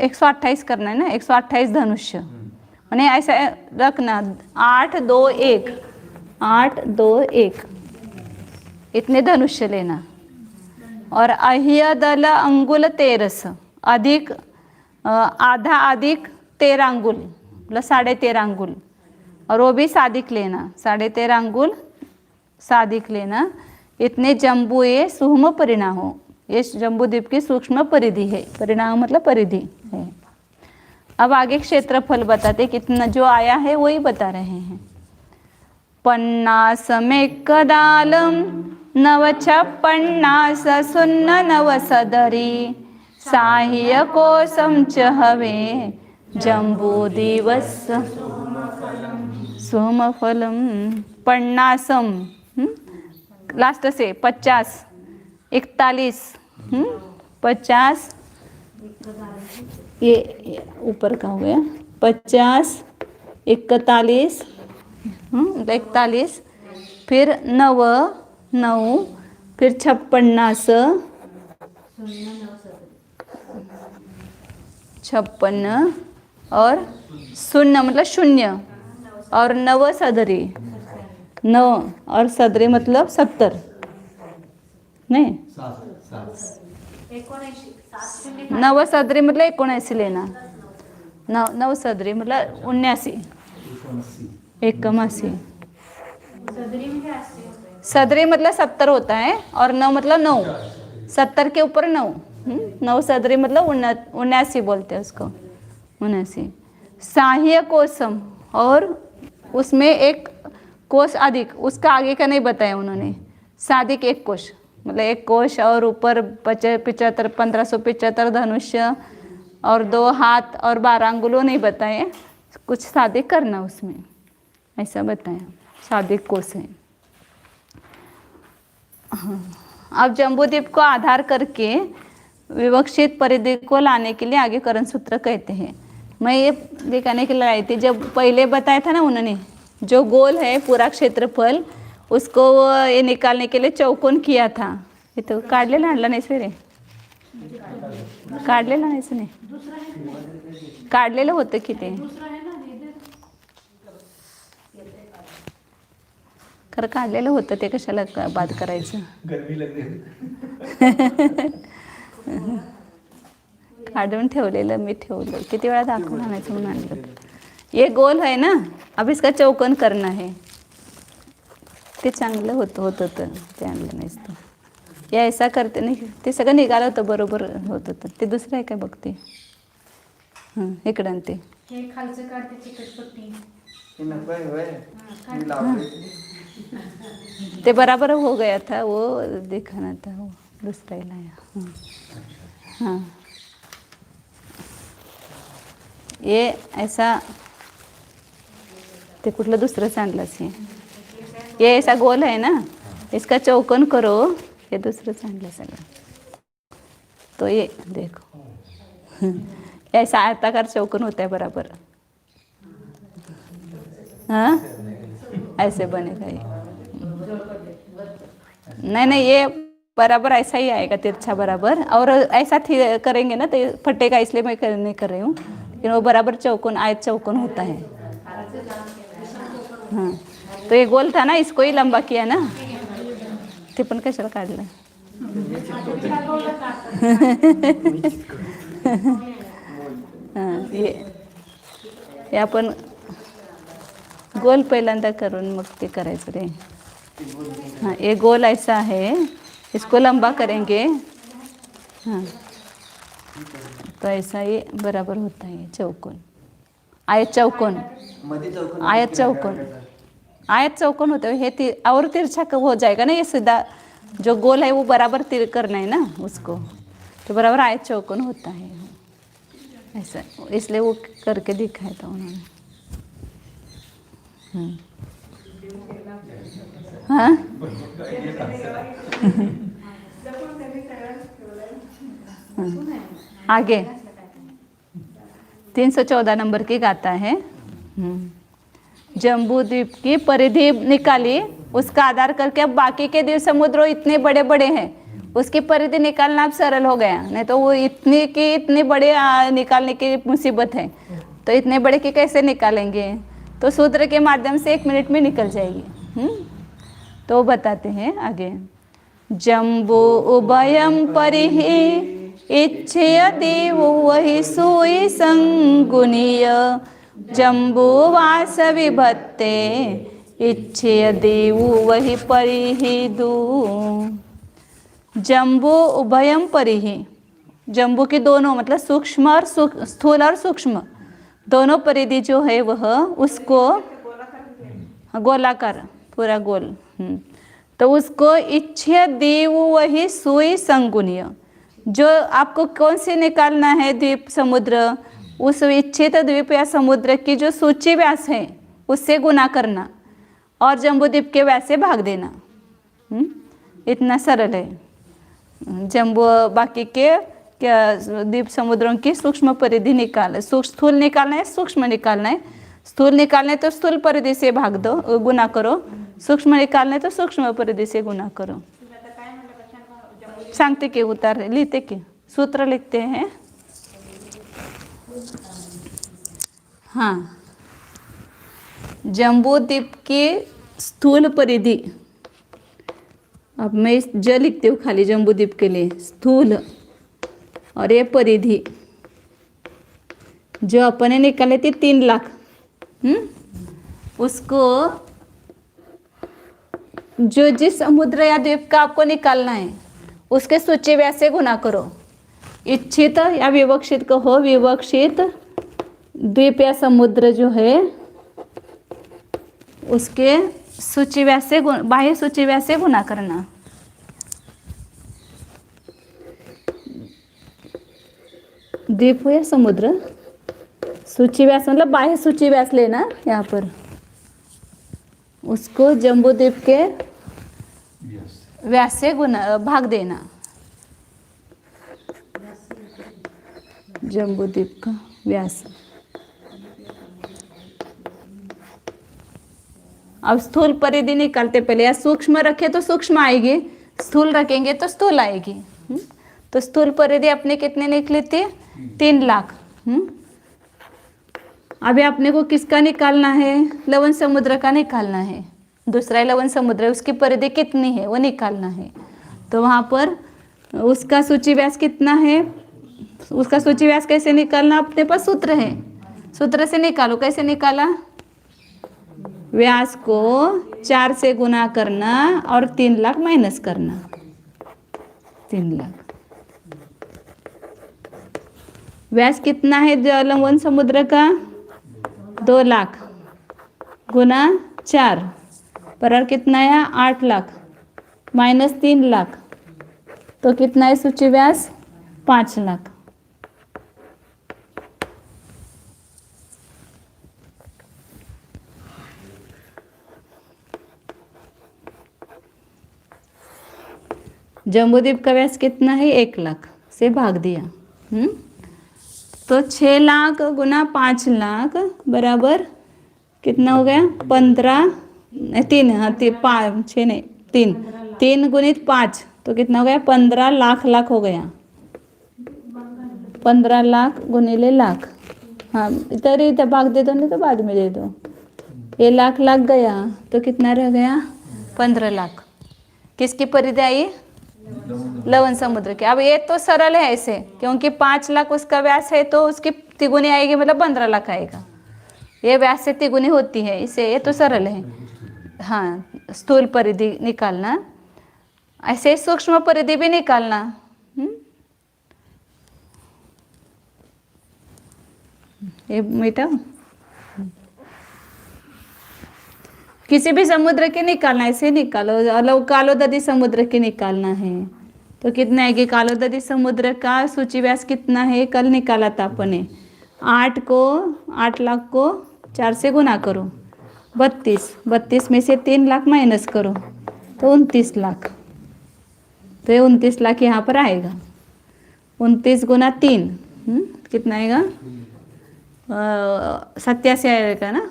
A: 128 करना है ना, 128 धनुष्य मैंने ऐसा रखना 8 2 1 8 2 1 इतने धनुष्य लेना। और अह्यदल अंगुल तेरस, अधिक आधा अधिक 13 अंगुल मतलब 13.5 अंगुल, और वो भी सादिक लेना, 13.5 अंगुल सादिक लेना। इतने जम्बू ये सूक्ष्म परिणाम हो, ये जम्बू द्वीप की सूक्ष्म परिधि है, परिणाम मतलब परिधि है। अब आगे क्षेत्रफल बताते, कितना जो आया है वही बता रहे हैं। 50 956 शून्य 9 सदरी साह्य कोशम च हवे जम्बूदिवस सोमफलम। 50 लास्ट से 50 41 50 ये ऊपर का हो गया 50 41 41 फिर 9 9 फिर 56 56 और शून्य मतलब शून्य और 9 सदरी 9 और सदरी मतलब 70 नहीं 9 सदरी मतलब 79 लेना, 9 सदरी मतलब 79 81। सदरी मतलब 70 होता है और 9 मतलब 9, 70 के ऊपर 9, 9 सदरी मतलब 79 बोलते हैं उसको, 79। साह्य कोशम और उसमें एक कोश अधिक, उसका आगे का नहीं बताया उन्होंने, सादिक एक कोश मतलब एक कोश और ऊपर 75 1575 धनुष्य और 2 हाथ और 12 अंगुलों नहीं बताए, कुछ सादिक करना उसमें ऐसा बताया, सादिक कोश है। अब जम्बूद्वीप को आधार करके विवक्षित परिधि को लाने के लिए आगे करण सूत्र कहते हैं। मैं ये दिखाने के लिए लाई थी, जब पहले बताया था ना उन्होंने, जो गोल है पूरा क्षेत्रफल उसको ये निकालने के लिए चौकोन किया था। ये तो काढलेलं आणलं नाही सर, काढलेलं नाही सर, काढलेलं होतं की ते खरं काढलेलं होतं, ते कशाला बाद करायचं, काढून ठेवलेलं मी ठेवलं, किती वेळा दाखवून आणायचं म्हणून आणलं। ये गोल है ना, अब इसका चौकोन करना है, ते चांगलं होतं ते आणलं नाहीस तू, या ऐसा करते नाही, ते सगळं निघालं होतं बरोबर होत होतं, ते दुसरं आहे काय बघते इकडं ते
C: हे खालचं काढते चिकटपट्टी,
A: ते बराबर हो गया था, वो दिखाना था, वो दूसरा ही लाया। हाँ ये ऐसा ते कुठलं दुसरंच आणलंच ये ऐसा गोल है ना, इसका चौकोन करो, ये दूसरंच आणलं सगळं, तो ये देखो ऐसा आयताकार चौकोन होता है बराबर, हाँ ऐसे बनेगा ये, नहीं ये बराबर ऐसा ही आएगा तिरछा बराबर, और ऐसा करेंगे ना तो फटेगा, इसलिए मैं नहीं कर रही हूँ, लेकिन वो बराबर चौकोन आयत चौकोन होता है। हाँ तो ये गोल था ना, इसको ही लंबा किया ना, ते पण कशाला काढलं हाँ ये आपण गोल पहिल्यांदा करून मग ते करायचं रे। हाँ ये गोल ऐसा है, इसको लंबा करेंगे, हाँ तो ऐसा ये बराबर होता है चौकोन, आयत चौकोन, आयत चौकोन, आयत चौकोन होता है, ये और तिरछा कब हो जाएगा ना, ये सीधा जो गोल है वो बराबर तिर करना है ना उसको, तो बराबर आयत चौकोन होता है ऐसा, इसलिए वो करके दिखाया था उन्होंने। हाँ आगे 314 नंबर की गाथा है। जम्बू द्वीप की परिधि निकाली, उसका आधार करके अब बाकी के द्वीप समुद्रों इतने बड़े बड़े हैं, उसकी परिधि निकालना अब सरल हो गया, नहीं तो वो इतने बड़े निकालने की मुसीबत है, तो इतने बड़े की कैसे निकालेंगे, तो सूत्र के माध्यम से 1 मिनट में निकल जाएगी। तो बताते हैं आगे, जम्बू उभयम परिहि इच्छेय देव वही सोई संगुनीय जम्बुवास विभत्ते इच्छेय देव वही परिहिदु। जम्बु उभयम परिहि, जम्बु की दोनों मतलब सूक्ष्म और स्थूल और सूक्ष्म दोनों परिधि जो है वह उसको गोलाकार पूरा गोल। तो उसको इच्छेय देव वही सोई संगुनीय, जो आपको कौन से निकालना है द्वीप समुद्र, उस इच्छित द्वीप या समुद्र की जो सूची व्यास है उससे गुना करना और जम्बूद्वीप के व्यास से भाग देना। इतना सरल है। जम्बू बाकी के क्या द्वीप समुद्रों की सूक्ष्म परिधि निकाल, स्थूल निकालना है सूक्ष्म निकालना है, स्थूल निकालना है तो स्थूल परिधि से भाग दो गुना करो, सूक्ष्म निकालना है तो सूक्ष्म परिधि से गुना करो। सांगते के उतार लिखते के सूत्र लिखते हैं। हाँ, जम्बूद्वीप की स्थूल परिधि, अब मैं ज लिखती हूँ खाली जम्बूद्वीप के लिए, स्थूल और ये परिधि जो अपने निकाले थी 3 लाख, उसको जो जिस समुद्र या द्वीप का आपको निकालना है उसके सूची व्यास से गुना करो। इच्छित या विवक्षित कहो, विवक्षित द्वीप या समुद्र जो है उसके सूची व्यास से बाह्य सूची व्यास से गुना करना। द्वीप या समुद्र सूची व्यास मतलब बाह्य सूची व्यास लेना यहाँ पर, उसको जम्बूद्वीप के व्यास से गुना भाग देना। जम्बूद्वीप का व्यास। अब स्थूल परिधि निकालते पहले, या सूक्ष्म रखे तो सूक्ष्म आएगी, स्थूल रखेंगे तो स्थूल आएगी। तो स्थूल परिधि अपने कितने निकले थे 3 लाख। अभी अपने को किसका निकालना है, लवण समुद्र का निकालना है। दूसरा लवण समुद्र है, उसकी परिधि कितनी है वो निकालना है। तो वहाँ पर उसका सूची व्यास कितना है, उसका सूची व्यास कैसे निकालना, अपने पास सूत्र है, सूत्र से निकालो। कैसे निकाला, व्यास को 4 से गुना करना और 3 लाख माइनस करना। 3 लाख व्यास कितना है लवण समुद्र का 2 लाख गुना 4 बराबर कितना है 8 लाख माइनस 3 लाख तो कितना है सूची व्यास 5 लाख। जम्बूद्वीप का व्यास कितना है 1 लाख से भाग दिया। तो 6 लाख गुना 5 लाख बराबर कितना हो गया 15 3 हाँ 5 6 नहीं 3 गुणित 5 तो कितना हो गया 15 लाख हो गया। 15 लाख गुणिले लाख, हाँ इधर भाग दे दो, नहीं तो बाद में दे दो। ये लाख गया तो कितना रह गया 15 लाख। किसकी परिधि आई, लवण समुद्र के। अब ये तो सरल है ऐसे, क्योंकि 5 लाख उसका व्यास है तो उसकी तिगुनी आएगी, मतलब 15 लाख आएगा। ये व्यास से तिगुनी होती है, इसे ये तो सरल है। हाँ, स्थूल परिधि निकालना, ऐसे सूक्ष्म परिधि भी निकालना। ये बेटा किसी भी समुद्र के निकालना, ऐसे निकालो। कालोददी समुद्र के निकालना है तो कितना आएगी, कालोददी समुद्र का सूची व्यास कितना है कल निकाला था अपने। 8 लाख को 4 से गुना करो 32 में से 3 लाख माइनस करो तो 29 लाख। तो ये 29 लाख यहाँ पर आएगा। 29 गुना 3 कितना आएगा 87 आएगा ना,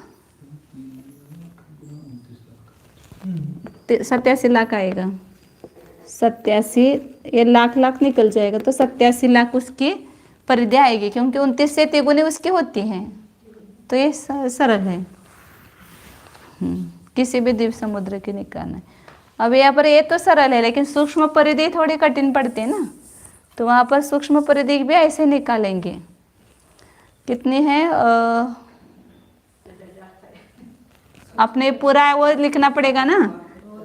A: 87 लाख आएगा। 87 ये लाख निकल जाएगा तो 87 लाख उसकी परिधि आएगी, क्योंकि 29 से तिगुनी उसकी होती है। तो ये सरल है। किसी भी द्वीप समुद्र की निकालना है। अब यहाँ पर ये तो सरल है, लेकिन सूक्ष्म परिधि थोड़ी कठिन पड़ती है ना। तो वहाँ पर सूक्ष्म परिधि भी ऐसे निकालेंगे। कितनी है अपने पूरा वो लिखना पड़ेगा ना,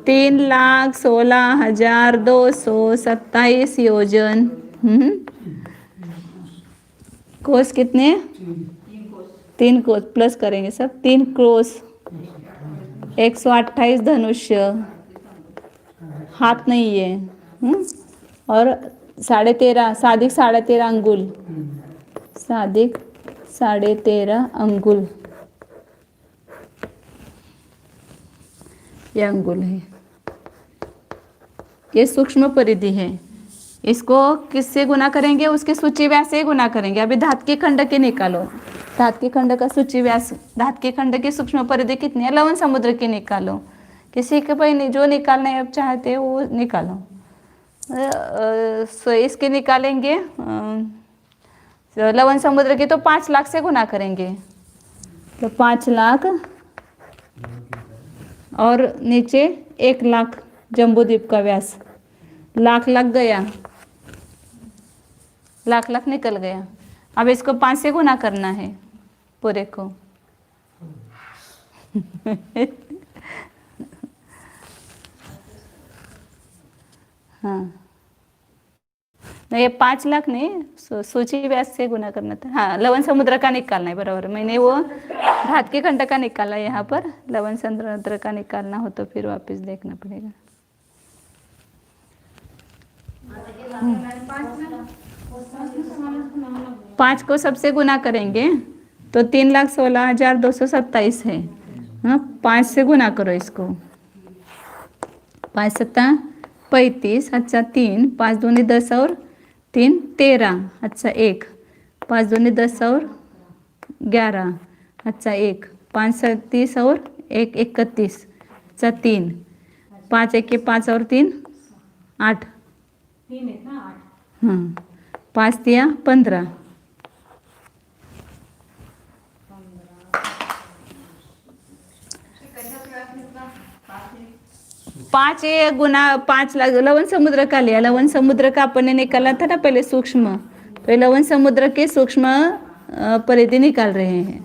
A: 3,16,227 योजन। कोस कितने? 3 कोस प्लस करेंगे सब, 3 कोस, 128 धनुष्य, हाथ नहीं है, और 13.5 सादिक 13.5 अंगुल, सादिक 13.5 अंगुल, ये अंगुल है। ये सूक्ष्म परिधि है। इसको किससे गुना करेंगे? उसके सूची व्यास से गुना करेंगे। अभी धात के खंड के निकालो, धात के खंड का सूची व्यास, धात के खंड की सूक्ष्म परिधि कितनी है? लवण समुद्र की निकालो। किसी के भाई जो निकालना है अब चाहते हो वो निकालो। इसके निकालेंगे लवण समुद्र की तो 5 लाख से गुना करेंगे, तो 5 लाख और नीचे 1 लाख जम्बूद्वीप का व्यास, लाख लग गया, लाख निकल गया। अब इसको 5 से गुना करना है पूरे को। हाँ नहीं, ये 5 लाख नहीं, सूची व्यास से गुना करना था। हाँ लवण समुद्र का निकालना है, बराबर। मैंने वो धात के खंड का निकाला, यहाँ पर लवण समुद्र का निकालना हो तो फिर वापस देखना पड़ेगा। 5 को सबसे गुना करेंगे तो 3,16,227 है। हाँ 5 से गुना करो इसको, 5 सत्ता 35, अच्छा 3, 5 दूनी 10 और 3 13, अच्छा 1, 5 दूनी 10 और 11, अच्छा 1, 5 30 और 1 31, अच्छा 3, 5 1 5 और 3 8,
C: 3 आहेत ना 8,
A: हाँ 5 3 15, 5 गुना 5 लाख लवण समुद्र का लिया। लवण समुद्र का अपन ने निकाला था ना पहले सूक्ष्म, तो लवण समुद्र के सूक्ष्म परिधि निकाल रहे हैं।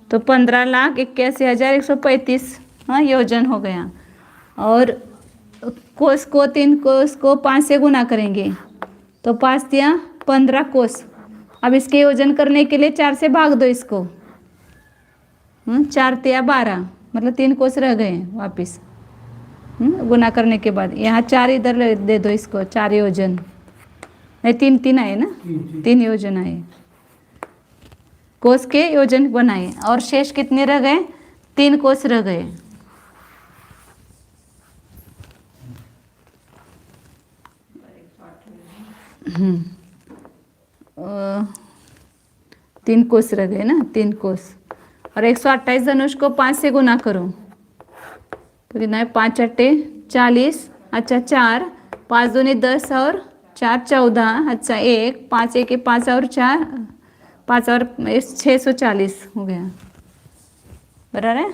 A: तो 15,81,135 हाँ योजन हो गया। और कोस को 3 कोस को 5 से गुना करेंगे तो 5 3 15 कोस। अब इसके योजन करने के लिए 4 से भाग दो इसको, 4 3 12, मतलब 3 कोस रह गए वापिस गुना करने के बाद। यहाँ 4 इधर दे दो इसको, 4 योजन, नहीं 3 आए ना, 3 योजन आए, कोस के योजन बनाए। और शेष कितने रह गए? 3 कोस रह गए। तीन कोस रह गए ना, 3 कोस। और 128 धनुष को 5 से गुना करो तो कितना है? 5 8 40, अच्छा 4, 5 दूनी 10 और 4 14, अच्छा 1, 5 1 5 और 4 5 और 640 हो गया, बराबर है।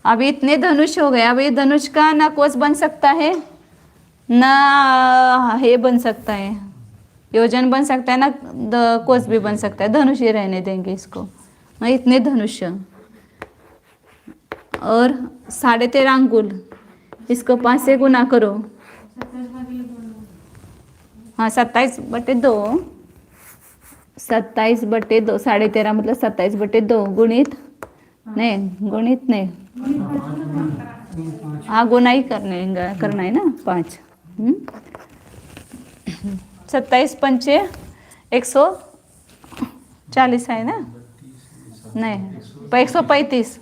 A: अब इतने धनुष हो गए। अब ये धनुष का ना कोस बन सकता है ना ये बन सकता है, योजन बन सकता है ना कोस भी बन सकता है। धनुष ही रहने देंगे इसको। इतने धनुष्य और 13.5 अंगुल, इसको 5 से गुना करो। 27/2, 27/2, 13.5 मतलब 27/2 गुणित नहीं, हाँ गुना ही करना है ना 5। 27 पंचे 140 है ना, नहीं 135,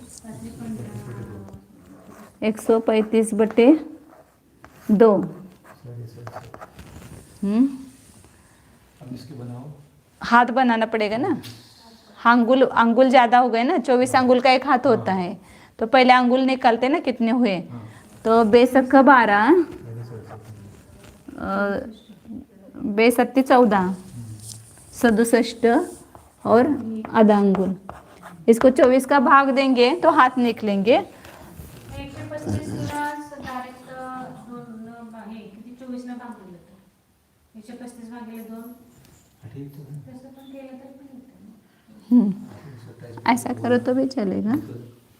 A: 135/2।
B: अब इसके बनाओ,
A: हाथ बनाना पड़ेगा ना। अंगुल ज़्यादा हो गए ना, 24 अंगुल का एक हाथ होता है। तो पहले अंगुल निकालते ना कितने हुए। तो बेसक 12, बेसत्ती 14, 67 और आधा अंगुल। इसको 24 का भाग देंगे तो हाथ निकलेंगे।
C: 125 ला डायरेक्ट 2 किती 24 ने भाग दिलं तर 135 भागिले 2
B: ठीक तो है।
C: तसं पण केलं तर पण येतं ना.
B: 27
A: ऐसा करो तो भी चलेगा।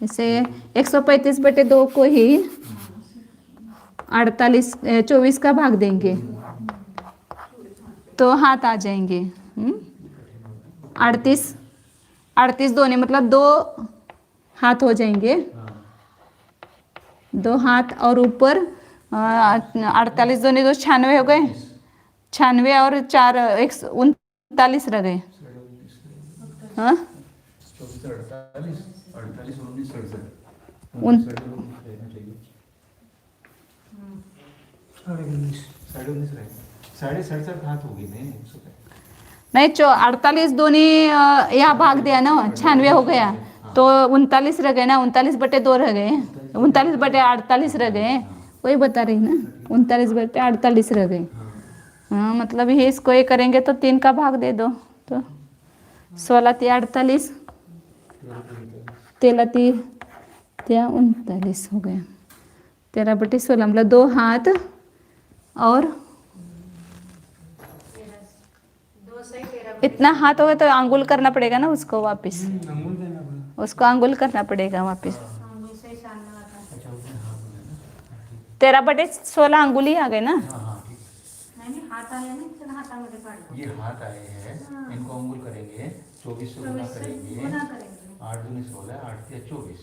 A: जैसे 135/2 को ही 24 का भाग देंगे तो हाथ आ जाएंगे। 38 दोने मतलब 2 हाथ हो जाएंगे,
B: हाँ
A: 2 हाथ और ऊपर 48 दोने 2 96 हो गए, 96 और 4 139 रह गए। हाँ
B: 24 48 48 19 67
A: उन-
B: 67 रहना चाहिए।
D: साढ़े 19
B: साढ़े 19 रहेगा, 67.5 हाथ होगी नहीं 165।
A: नहीं 48 दोनी यहाँ भाग दिया ना, 96 हो गया तो 39 रह गए ना, 39/2 रह गए, 39/48 रह गए, वही बता रही ना, 39/48 रह गए। हाँ मतलब ये इसको ये करेंगे तो 3 का भाग दे दो तो 16×3 = 48, 13×3 = 39 हो गया। 13/16 मतलब 2 हाथ और
C: 2 से 13
A: इतना हाथ हो गया तो अंगुल करना पड़ेगा ना उसको वापस,
D: अंगुल देना पड़ा।
A: उसको अंगुल करना पड़ेगा वापस।
C: हाँ वैसे ही 96 आता है।
B: अच्छा उसमें हाथ हो गया ना।
A: 13/16 अंगुल ही आ गए ना।
B: हाँ हाँ ठीक।
C: नाही हात आले ना तर हातामध्ये काढलं.
B: ये हाथ आए हैं, इनको अंगुल करेंगे, 24 से गुना
C: 24 से
B: करेंगे,
C: गुणा करेंगे.
B: 8 दूनी 16, 8 या 24,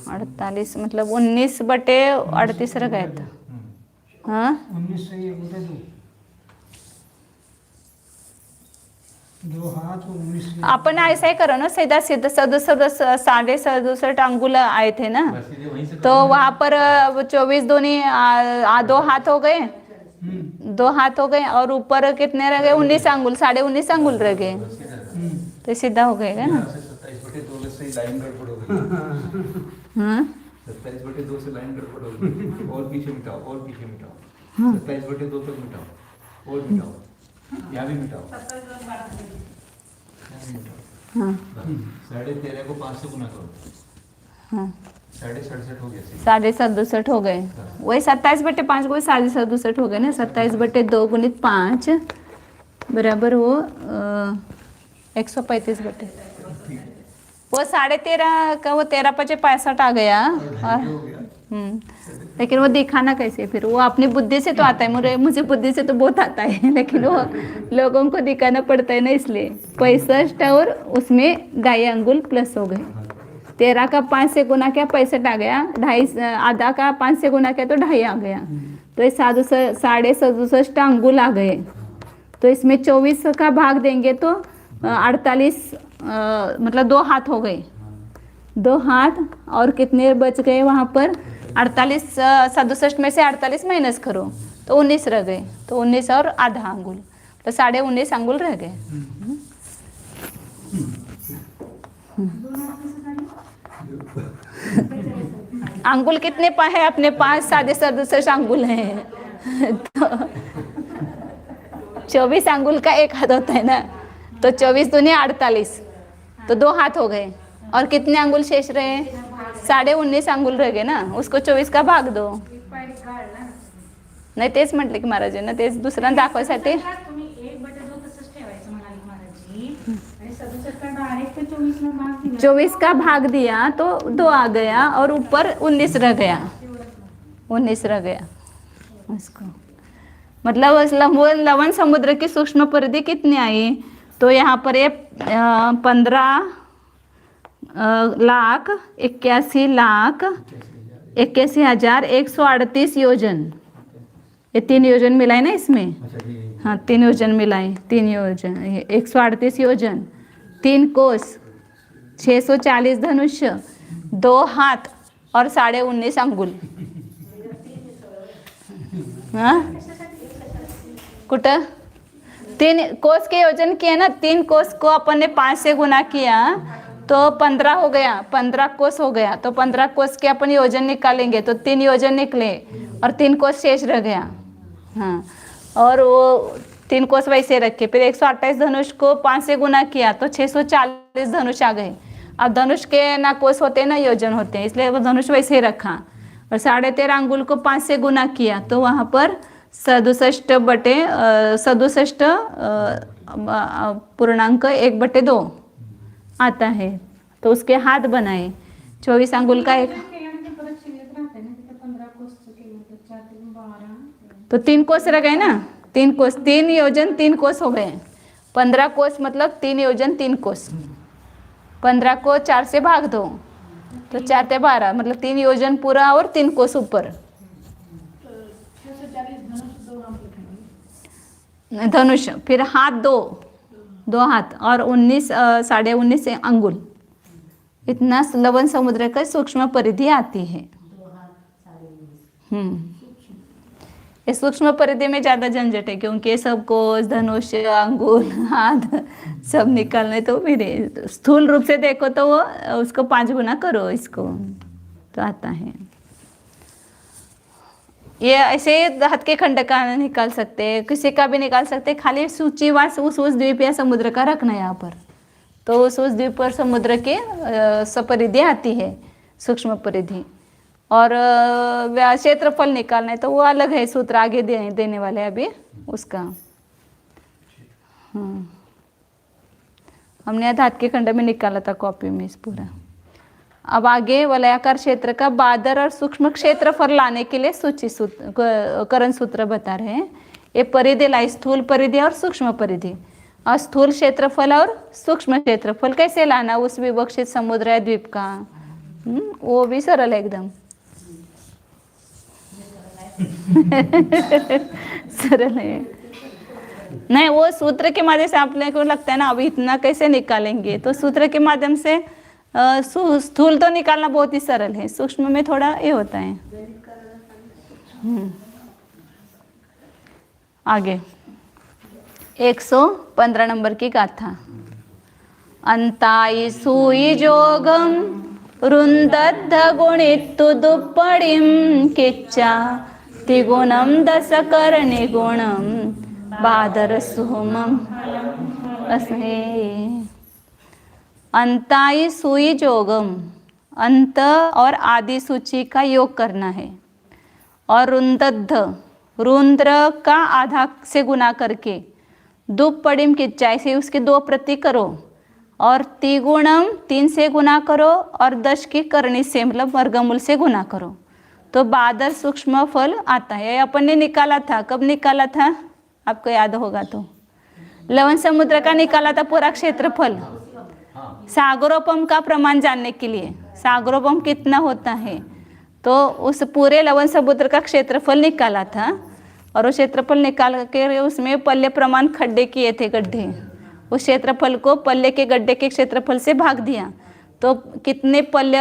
A: 48 मतलब 19/38 रह गए थे। हाँ
D: 19 से 1 बटे 2, 2 हाथ और 19 से
A: अपन ऐसा ही करो ना, सीधा सीधा 67 अंगुल आए थे ना,
B: बस ये वहीं से
A: तो वहाँ पर 24 दोनी 2 हाथ हो गए, 2 हाथ हो गए और ऊपर कितने रह गए 19 अंगुल, 19.5 अंगुल रह गए, तो सीधा हो गएगा ना।
B: 27/2 से लाइन गड़बड़ हो गई।
A: हाँ
B: 27/2 से लाइन गड़बड़ हो गई। और पीछे मिटाओ, और पीछे मिटाओ, 27/2 तक मिटाओ, और मिटाओ, यहाँ भी मिटाओ, यहाँ भी मिटाओ।
A: हाँ
B: 13.5 को 5 से गुना करो,
A: हाँ
B: 67.5 हो गया।
A: 67 हो गए, वही 27/5 को 67 हो गए ना। 27/2 × 5 बराबर वो 135 बटे वो 13.5 का वो 13×5 आ गया। और लेकिन वो दिखाना कैसे, फिर वो अपनी बुद्धि से तो आता है, मुझे बुद्धि से तो बहुत आता है, लेकिन वो लोगों को दिखाना पड़ता है ना, इसलिए 65 और उसमें 2.5 अंगुल प्लस हो गए। 13 का 5 से गुना किया 65 आ गया, 2.5 आधा का 5 से गुना किया तो 2.5 आ गया, तो ये 67 अंगुल आ गए। तो इसमें 24 का भाग देंगे तो 48 मतलब 2 हाथ हो गए, 2 हाथ और कितने बच गए वहाँ पर 48, 67 में से 48 माइनस करो तो 19 रह गए, तो 19 और आधा अंगुल तो 19.5 अंगुल रह गए। अंगुल कितने है अपने पास 67 अंगुल हैं तो 24 अंगुल का 1 हाथ होता है ना, तो 24 दूनी 48 तो 2 हाथ हो गए और कितने अंगुल शेष रहे 19.5 अंगुल रह गए ना, उसको 24 का भाग दो। नाही तेच म्हटले की महाराजांना, तेच दुसऱ्या दाखवायसाठी
C: तुम्ही 1/2 तसंच ठेवायचं म्हणाली महाराजी, आणि 67 का डायरेक्ट 24 में भाग दिया.
A: 24 का भाग दिया तो 2 आ गया और ऊपर 19 रह गया, 19 रह गया उसको। मतलब उस लवण समुद्र की सूक्ष्म परिधि कितनी आई, तो यहाँ पर ये 15,81,81,138 योजन, ये 3 योजन मिलाए ना इसमें। हाँ 3 योजन मिलाए, 3 योजन 138 योजन, 3 कोस, 640 धनुष्य, 2 हाथ और 19.5 अंगुल। हाँ कुठं 3 कोस के योजन किए ना, 3 कोस को अपन ने 5 से गुना किया तो 15 हो गया, 15 कोस हो गया, तो 15 कोस के अपन योजन निकालेंगे तो 3 योजन निकले और 3 कोस शेष रह गया। हाँ और वो 3 कोस वैसे रखे, फिर 128 धनुष को 5 से गुना किया तो 640 धनुष आ गए। अब धनुष के ना कोस होते हैं ना योजन होते हैं, इसलिए वो धनुष वैसे ही रखा और 13.5 अंगुल को 5 से गुना किया तो वहाँ पर 67 पूर्णांक 1/2 आता है। तो उसके हाथ बनाए 24 अंगुल का एक,
C: केल्यानंतर परत शिल्लक राहते ना तिथे 15 कोसचं केलं तर 4 ते 12
A: तो 3 कोस रह गए ना, 3 कोस, 3 योजन 3 कोस हो गए। 15 कोस मतलब 3 योजन 3 कोस। 15 को 4 से भाग दो तो 4 ते 12 मतलब 3 योजन पूरा और 3 कोस ऊपर। धनुष, फिर हाथ दो हाथ और 19.5 अंगुल, इतना लवण समुद्र का सूक्ष्म परिधि आती है। इस सूक्ष्म परिधि में ज़्यादा झंझट है क्योंकि सब कोस, धनुष, अंगुल, हाथ सब निकालने, तो फिर स्थूल रूप से देखो तो वो उसको 5 गुना करो इसको तो आता है। ये ऐसे हाथ के खंड का निकाल सकते हैं, किसी का भी निकाल सकते हैं, खाली सूचीवार उस द्वीप या समुद्र का रखना यहाँ पर। तो उस द्वीप पर समुद्र के सपरिधि आती है, सूक्ष्म परिधि। और क्षेत्रफल निकालना है तो वो अलग है, सूत्र आगे देने वाले हैं अभी उसका। हमने हाथ के खंड में निकाला था कॉपी में इस पूरा। अब आगे वलयाकार क्षेत्र का बादर और सूक्ष्म क्षेत्रफल लाने के लिए सूची सूत्र, करण सूत्र बता रहे हैं। ये परिधि लाई, स्थूल परिधि और सूक्ष्म परिधि। और स्थूल क्षेत्रफल और सूक्ष्म क्षेत्रफल कैसे लाना उस विवक्षित समुद्र या द्वीप का, वो भी सरल है एकदम। सरल है, नहीं वो सूत्र के माध्यम से आपने को लगता है ना अभी इतना कैसे निकालेंगे, तो सूत्र के माध्यम से स्थूल तो निकालना बहुत ही सरल है, सूक्ष्म में थोड़ा ये होता है। आगे 115 नंबर की गाथा। अंताई सुई जोगम रुंदद्ध गुणित्तु दुप्पड़िम किच्चा तिगुणम दश करणे गुणम बादर सुमम असहे। अंताई सुई जोगम, अंत और आदि सूची का योग करना है। और रुंदद्ध, रुद्र का आधा से गुना करके दुप्पड़िम किच्चा, ऐसे उसके 2 प्रति करो। और तिगुणम 3 से गुना करो और 10 की करणी से मतलब वर्गमूल से गुना करो तो बादर सूक्ष्म फल आता है। अपन ने निकाला था, कब निकाला था आपको याद होगा तो, लवण समुद्र का निकाला था पूरा क्षेत्रफल। सागरोपम का प्रमाण जानने के लिए, सागरोपम कितना होता है तो उस पूरे लवण समुद्र का क्षेत्रफल निकाला था। और वो क्षेत्रफल निकाल के उसमें पल्ले प्रमाण खड्डे किए थे, गड्ढे, उस क्षेत्रफल को पल्ले के गड्ढे के क्षेत्रफल से भाग दिया तो कितने पल्ले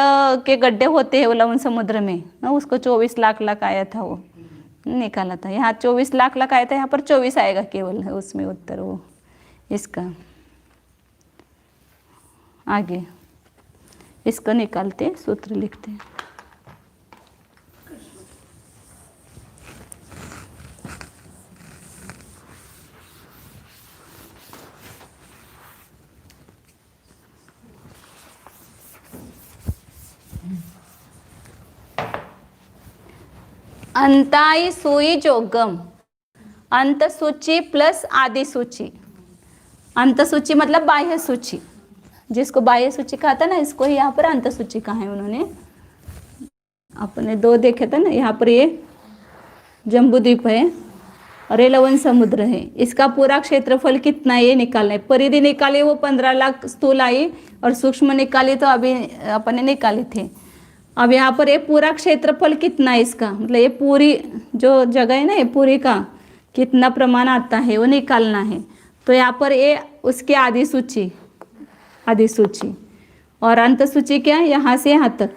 A: के गड्ढे होते हैं वो लवण समुद्र में ना, उसको 24 लाख आया था, वो निकाला था। यहाँ 24 लाख आया था, यहाँ पर 24 आएगा केवल उसमें उत्तर वो इसका। आगे इसको निकालते सूत्र लिखते हैं। अंताई सुई जोगम, अंत सूची प्लस आदि सूची। अंत सूची मतलब बाह्य सूची, जिसको बाह्य सूची कहा था ना, इसको यहाँ पर अंत सूची कहा है उन्होंने। अपने 2 देखे थे ना, यहाँ पर ये जम्बूद्वीप है और ये लवण समुद्र है। इसका पूरा क्षेत्रफल कितना है ये निकालना है। परिधि निकाली वो 15 लाख स्थूल आई और सूक्ष्म निकाली तो अभी अपने निकाले थे। अब यहाँ पर ये पूरा क्षेत्रफल कितना है इसका, मतलब ये पूरी जो जगह है ना, ये पूरी का कितना प्रमाण आता है वो निकालना है। तो यहाँ पर ये उसकी आदि सूची और अंत सूची क्या है, यहाँ से यहाँ तक,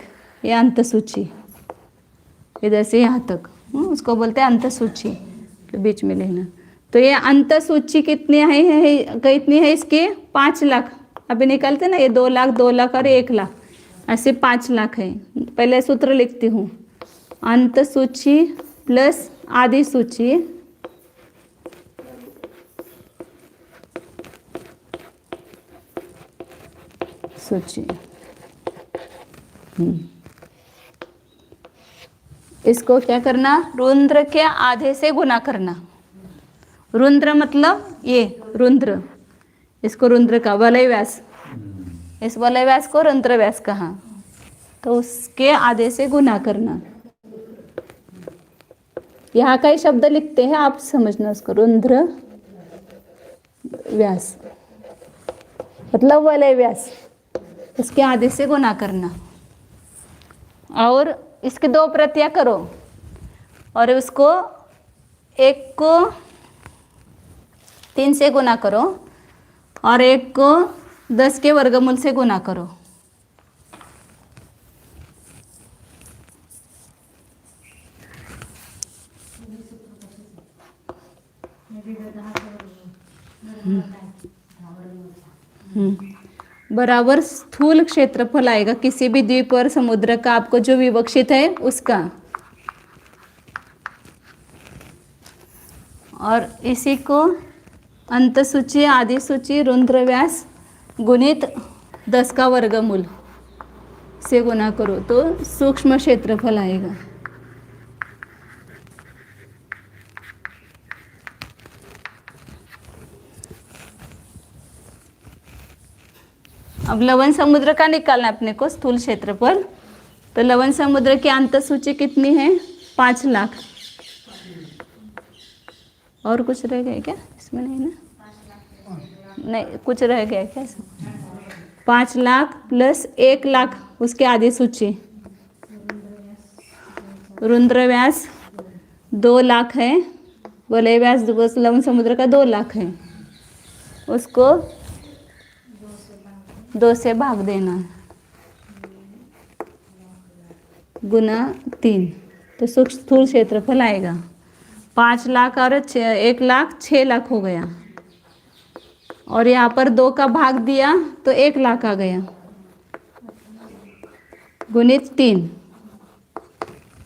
A: ये अंत सूची, इधर से यहाँ तक उसको बोलते हैं अंत सूची, तो बीच में लेना। तो ये अंत सूची कितनी है इसके 5 लाख। अभी निकालते ना, ये 2 लाख और 1 लाख, ऐसे 5 लाख है। पहले सूत्र लिखती हूँ, अंत सूची प्लस आदि सूची इसको क्या करना, रुद्र के आधे से गुना करना। रुद्र मतलब ये रुद्र, इसको रुद्र का वलय व्यास, इस वलय व्यास को रुद्र व्यास कहा, तो उसके आधे से गुना करना। यहाँ का ही शब्द लिखते हैं, आप समझना उसको, रुद्र व्यास मतलब वलय व्यास, इसके आधे से गुना करना। और इसकी 2 प्रतियां करो और उसको एक को 3 से गुना करो और एक को 10 के वर्गमूल से गुना करो। बराबर स्थूल क्षेत्रफल आएगा किसी भी द्वीप और समुद्र का, आपको जो विवक्षित है उसका। और इसी को अंत सूची, आदि सूची, रुद्र व्यास गुणित 10 का वर्गमूल से गुना करो तो सूक्ष्म क्षेत्रफल आएगा। अब लवण समुद्र का निकालना है अपने को स्थूल क्षेत्रफल। तो लवण समुद्र की अंत सूची कितनी है, 5 लाख। और कुछ रह गया क्या इसमें? नहीं ना, नहीं कुछ रह गया क्या इसमें? 5 लाख प्लस 1 लाख उसके आधी सूची। रुद्र व्यास 2 लाख है, वलय व्यास लवण समुद्र का 2 लाख है, उसको 2 से भाग देना गुना 3, तो स्थूल क्षेत्रफल आएगा 5 लाख और 1 लाख 6 लाख हो गया। और यहाँ पर 2 का भाग दिया तो 1 लाख आ गया, गुणित 3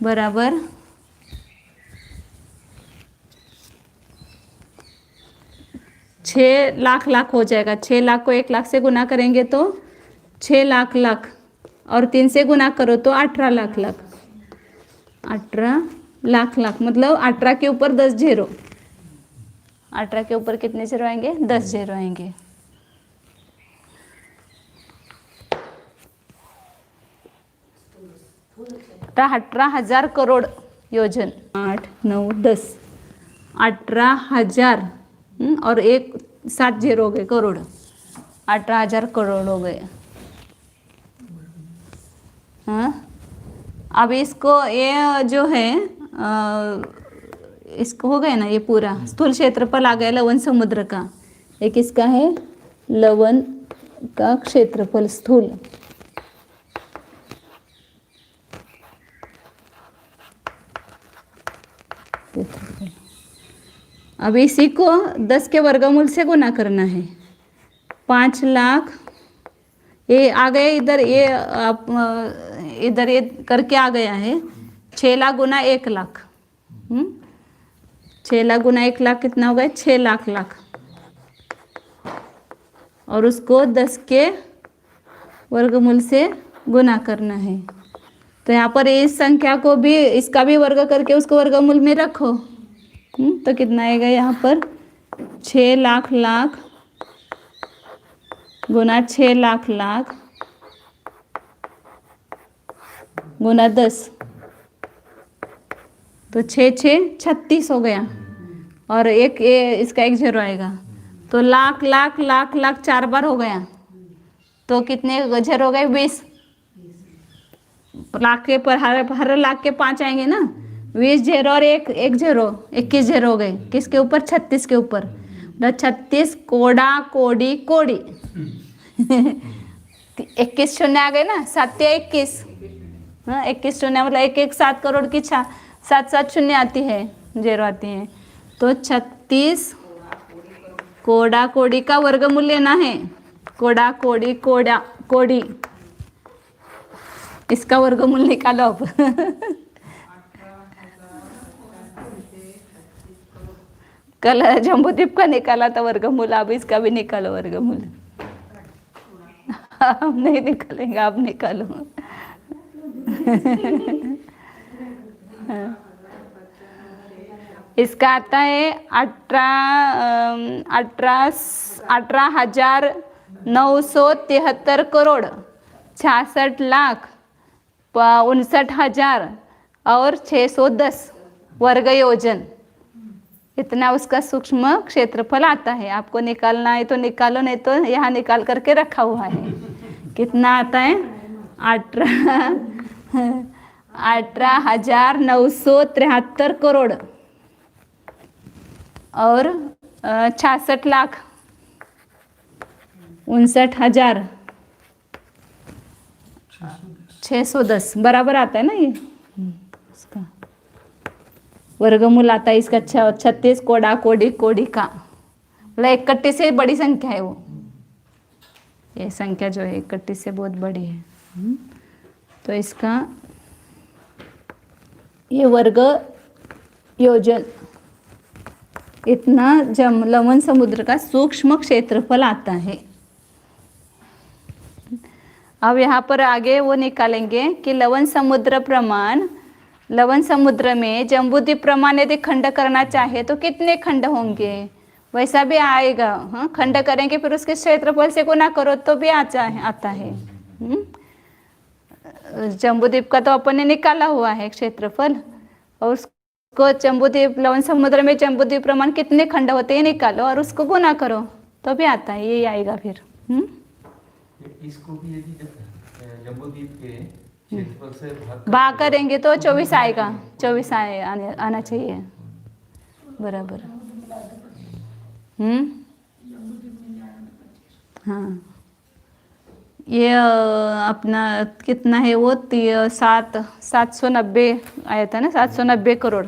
A: बराबर 6 लाख लाख हो जाएगा। 6 लाख को 1 लाख से गुना करेंगे तो 6 लाख लाख, और 3 से गुना करो तो 18 लाख लाख। 18 लाख लाख मतलब 18 के ऊपर 10 जीरो। 18 के ऊपर कितने जीरो आएंगे? 10 जीरो आएंगे। तो 18,000 करोड़ योजन। 8 9 10 18,000 और 7 जीरो हो गए करोड़। 18,000 करोड़ हो गए। हाँ, अब इसको ये जो है इसको हो गया ना, ये पूरा स्थूल क्षेत्रफल आ गया लवण समुद्र का। एक इसका है लवण का क्षेत्रफल स्थूल। अब इसी को 10 के वर्गमूल से गुना करना है। 5 लाख ये आ गए इधर, ये आप इधर ये करके आ गया है। 6 लाख गुना 1 लाख, 6 लाख गुना 1 लाख कितना हो गया? 6 लाख लाख। और उसको 10 के वर्गमूल से गुना करना है। तो यहाँ पर इस संख्या को भी, इसका भी वर्ग करके उसको वर्गमूल में रखो। तो कितना आएगा यहाँ पर? 6 लाख लाख गुना 6 लाख लाख गुना 10, तो 6 6 36 हो गया। और एक इसका 1 जीरो आएगा, तो लाख लाख लाख लाख 4 बार हो गया। तो कितने जीरो हो गए? 20। लाख के पर हर लाख के 5 आएंगे ना। 20 जीरो और 1 जीरो, 21 जीरो हो गए। किसके ऊपर? 36 के ऊपर। 36 कोड़ा कोड़ी कोड़ी 21 शून्य आ गए ना, 7 21। हाँ, 21 शून्य मतलब 1 1 7 करोड़ की 7 7 शून्य आती है, जीरो आती है। तो 36 कोड़ा कोड़ी का वर्गमूल लेना है। कोड़ा कोड़ी कोड़ा कोड़ी, इसका वर्गमूल निकालो अब। कल जम्बूद्वीप का निकाला था वर्गमूल, अब इसका भी निकालो वर्गमूल। हम नहीं निकालेंगे, आप निकालो। इसका आता है 18,973 करोड़ 66,59,000 और 610 वर्ग योजन। इतना उसका सूक्ष्म क्षेत्रफल आता है। आपको निकालना है तो निकालो, नहीं तो यहाँ निकाल करके रखा हुआ है। कितना आता है? 18,973 करोड़ और 66,59,610 बराबर आता है ना ये इसका वर्गमूल आता है इसका 36 कोड़ी का, मतलब 31 से बड़ी संख्या है वो। ये संख्या जो है 31 से बहुत बड़ी है। तो इसका ये वर्ग योजन इतना लवण समुद्र का सूक्ष्म क्षेत्रफल आता है। अब यहाँ पर आगे वो निकालेंगे कि लवण समुद्र में जम्बूद्वीप प्रमाण यदि खंड करना चाहे तो कितने खंड होंगे, वैसा भी आएगा। हाँ, खंड करेंगे फिर उसके क्षेत्रफल से गुना करो तो भी आता है। जम्बूद्वीप का तो अपन ने निकाला हुआ है क्षेत्रफल, और उसको जम्बूद्वीप लवण समुद्र में जम्बूद्वीप प्रमाण कितने खंड होते हैं निकालो और उसको गुना करो तो भी आता है, यही आएगा फिर।
B: इसको भी यदि जम्बूद्वीप के क्षेत्रफल से
A: भाग करेंगे तो 24 आएगा, 24 आना चाहिए बराबर। हाँ, ये अपना कितना है वो 790 आया था ना, 790 करोड़।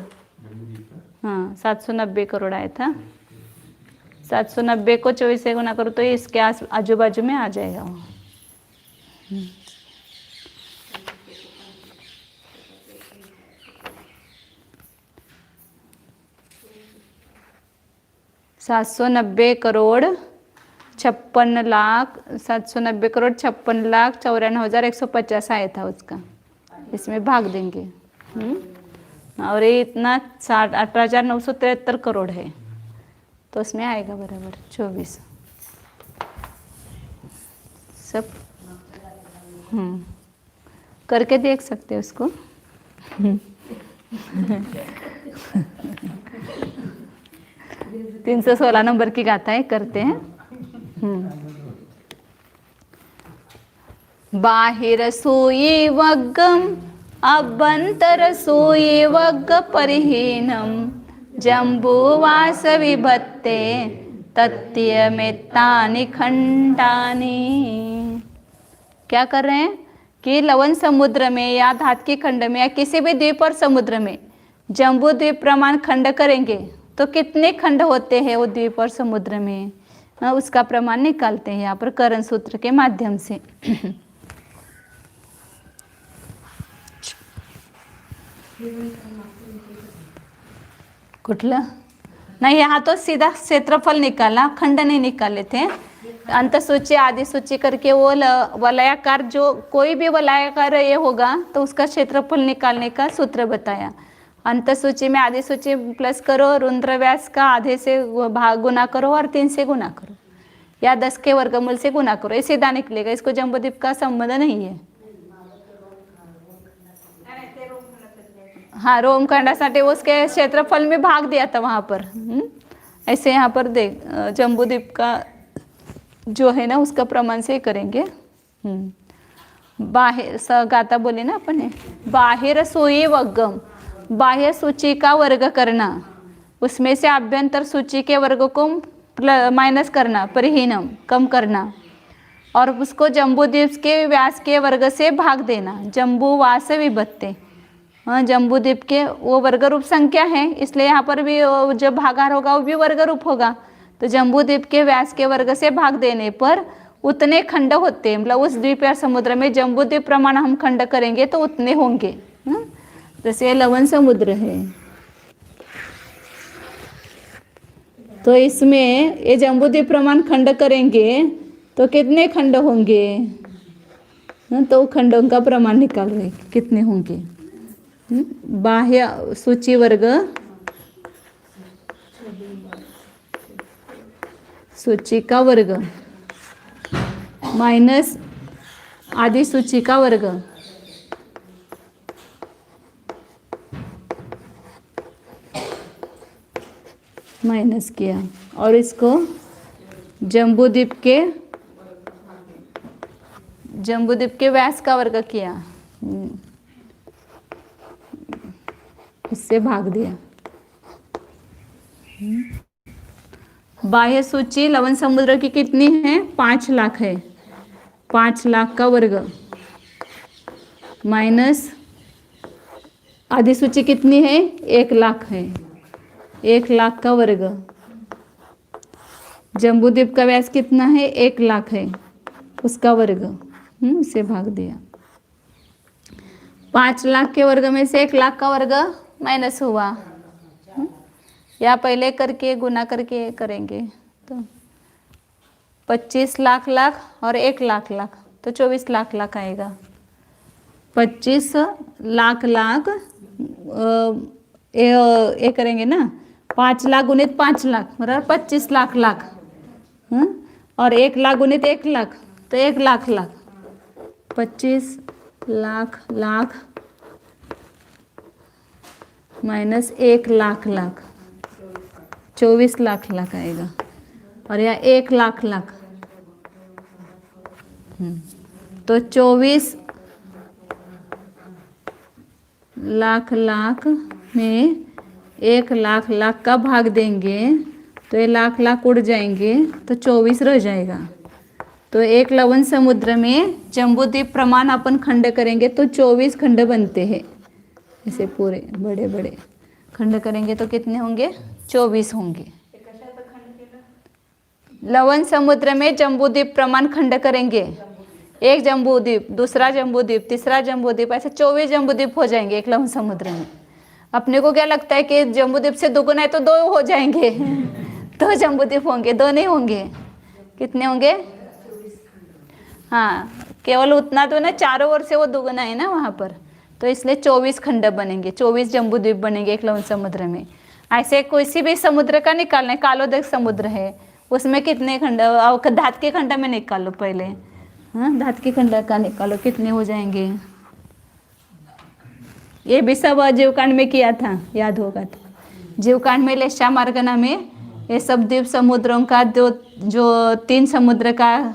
A: हाँ, 790 करोड़ आया था। 790 को 24 से गुना करो तो इसके आजू बाजू में आ जाएगा वो। 790 करोड़ 56,54,150 आया था उसका, इसमें भाग देंगे। और ये इतना 18,973 करोड़ है तो उसमें आएगा बराबर 24 सब। करके देख सकते हैं उसको। 316 नंबर की गाथाएं करते हैं। बाहिर सोये वग्गम अभ्यंतर सोये वग्ग परिहीनम जम्बुवास विभत्ते तत्यमेतानि खंडानि। क्या कर रहे हैं कि लवण समुद्र में या धातकी खंड में या किसी भी द्वीप और समुद्र में जम्बू द्वीप प्रमाण खंड करेंगे तो कितने खंड होते हैं वो द्वीप और समुद्र में, उसका प्रमाण निकालते हैं यहाँ पर करण सूत्र के माध्यम से। कुठलं नहीं, यहाँ तो सीधा क्षेत्रफल निकाला, खंड नहीं निकाले थे। अंतसूची आदि सूची करके वो वलयाकार, जो कोई भी वलयाकार ये होगा तो उसका क्षेत्रफल निकालने का सूत्र बताया। अंतसूची में आदि सूची प्लस करो, रुद्र व्यास का आधे से भाग गुना करो और 3 से गुना करो या 10 के वर्गमूल से गुना करो, ये सीधा निकलेगा। इसको जम्बूद्वीप का संबंध नहीं है। हाँ, रोमखंडासाठी उसके क्षेत्रफल में भाग दिया था वहाँ पर। ऐसे यहाँ पर देख जम्बूद्वीप का जो है ना उसका प्रमाण से करेंगे। बाह्य गाता बोले ना अपन ने, बाहिर सोये वग्गम, बाह्य सूची का वर्ग करना, उसमें से आभ्यंतर सूची के वर्ग को माइनस करना, परिहीनम कम करना, और उसको जम्बूद्वीप के व्यास के वर्ग से भाग देना। जम्बुवास विभत्ते, हाँ, जम्बूद्वीप के वो वर्ग रूप संख्या है, इसलिए यहाँ पर भी जो भागार होगा वो भी वर्ग रूप होगा। तो जम्बूद्वीप के व्यास के वर्ग से भाग देने पर उतने खंड होते हैं, मतलब उस द्वीप या समुद्र में जम्बूद्वीप प्रमाण हम खंड करेंगे तो उतने होंगे। जैसे लवण समुद्र है तो इसमें ये जम्बूद्वीप प्रमाण खंड करेंगे तो कितने खंड होंगे, तो खंडों का प्रमाण निकाल रहे कितने होंगे। बाह्य सूची वर्ग सूची का वर्ग माइनस आदि सूची का वर्ग माइनस किया और इसको जम्बूद्वीप के व्यास का वर्ग किया, इससे भाग दिया। बाह्य सूची लवण समुद्र की कितनी है? 5 लाख है। 5 लाख का वर्ग माइनस आदि सूची कितनी है? 1 लाख है। 1 लाख का वर्ग। जम्बूद्वीप का व्यास कितना है? 1 लाख है, उसका वर्ग उसे भाग दिया। 5 लाख के वर्ग में से 1 लाख का वर्ग माइनस हुआ। या पहले करके गुना करके करेंगे तो 25 लाख लाख और 1 लाख लाख तो 24 लाख लाख आएगा। 25 लाख लाख ये करेंगे ना, 5 लाख गुणित 5 लाख बराबर 25 लाख लाख और 1 लाख गुणित 1 लाख तो 1 लाख लाख। 25 लाख लाख माइनस 1 लाख लाख 24 लाख लाख आएगा। और यह 1 लाख लाख तो 24 लाख लाख में 1 लाख लाख का भाग देंगे तो ये लाख लाख उड़ जाएंगे तो 24 रह जाएगा। तो एक लवण समुद्र में जम्बूद्वीप प्रमाण अपन खंड करेंगे तो 24 खंड बनते हैं। ऐसे पूरे बड़े बड़े खंड करेंगे तो कितने होंगे? 24 होंगे। लवण समुद्र में जम्बूद्वीप प्रमाण खंड करेंगे, एक जम्बूद्वीप, दूसरा जम्बूद्वीप, तीसरा जम्बूद्वीप, ऐसे 24 जम्बूद्वीप हो जाएंगे एक लवण समुद्र में। अपने को क्या लगता है कि जम्बूद्वीप से दुगुना है तो 2 हो जाएंगे 2 जम्बूद्वीप होंगे, 2 नहीं होंगे। कितने होंगे? हाँ, केवल उतना तो ना, चारों ओर से वो दुगुना है ना वहाँ पर, तो इसलिए 24 खंड बनेंगे, 24 जम्बूद्वीप बनेंगे एक लवण समुद्र में। ऐसे किसी भी समुद्र का निकालना है, कालोदक समुद्र है उसमें कितने खंड, धात के खंड में निकालो पहले। हाँ, धात के खंड का निकालो, कितने हो जाएंगे? ये भी सब जीवकांड में किया था, याद होगा तो। जीवकांड में लेशा मार्गना में ये सब द्वीप समुद्रों का जो 3 समुद्र का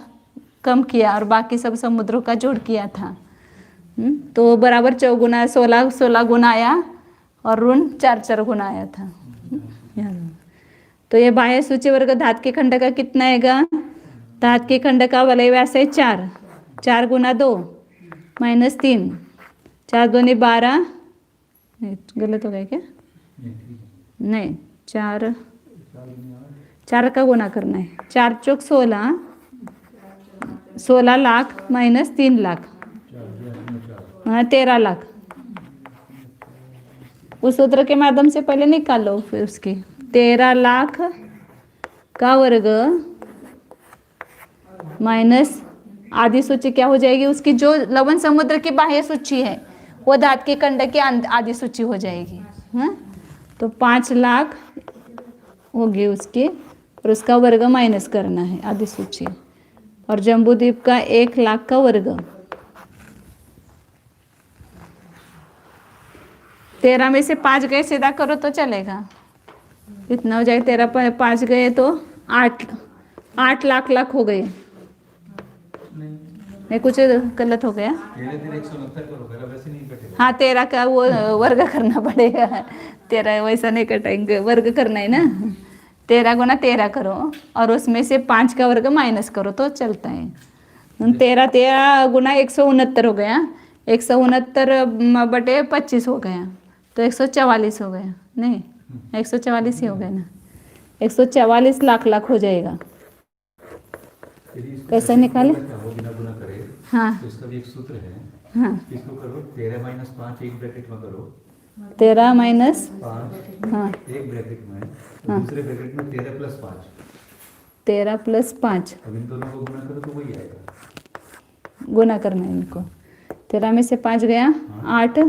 A: कम किया और बाकी सब समुद्रों का जोड़ किया था। तो बराबर 4 गुना 16 गुना आया और ऋण 4 गुना आया था। तो ये बाह्य सूची वर्ग धात के खंड का कितना आएगा? धात के खंड का वलय व्यास है 4, 4 गुना 2 माइनस 3, 4 दूनी 12, गलत हो गया क्या? नहीं, 4 का गुना करना है। 4 चौक 16, 16 लाख माइनस 3 लाख, हाँ 13 लाख। उस सूत्र के माध्यम से पहले निकालो, फिर उसकी 13 लाख का वर्ग माइनस आदि सूची क्या हो जाएगी? उसकी जो लवण समुद्र की बाह्य सूची है वो धात के खंड की आदि सूची हो जाएगी। हाँ, तो 5 लाख होगी उसकी और उसका वर्ग माइनस करना है आदि सूची। और जम्बूद्वीप का 1 लाख का वर्ग 13 में से 5 गए, सीधा करो तो चलेगा। कितना हो जाएगा? 13 पर 5 गए तो 8 लाख लाख हो गए। नहीं, कुछ गलत हो गया। हाँ, 13 का वो वर्ग करना पड़ेगा। 13 वैसा नहीं कटाएंगे, वर्ग करना है ना। 13 गुना 13 करो और उसमें से 5 का वर्ग माइनस करो तो चलता है। 13 गुना 169 हो गया, 169 बटे 25 हो गया तो 144 हो गया। नहीं, 144 ही हो गया ना, 144 लाख लाख हो जाएगा। कैसे निकाले? हाँ,
B: तो इसका भी एक सूत्र है।
A: हाँ,
B: इसको करो 13 माइनस 5 एक ब्रैकेट में करो,
A: 13 माइनस
B: 5
A: हाँ
B: एक ब्रैकेट में, तो
A: हाँ।
B: दूसरे ब्रैकेट में 13 प्लस 5।
A: 13 प्लस 5
B: अब इन दोनों को गुना करो तो वही आएगा।
A: गुना करना है इनको। 13 में से 5 गया 8,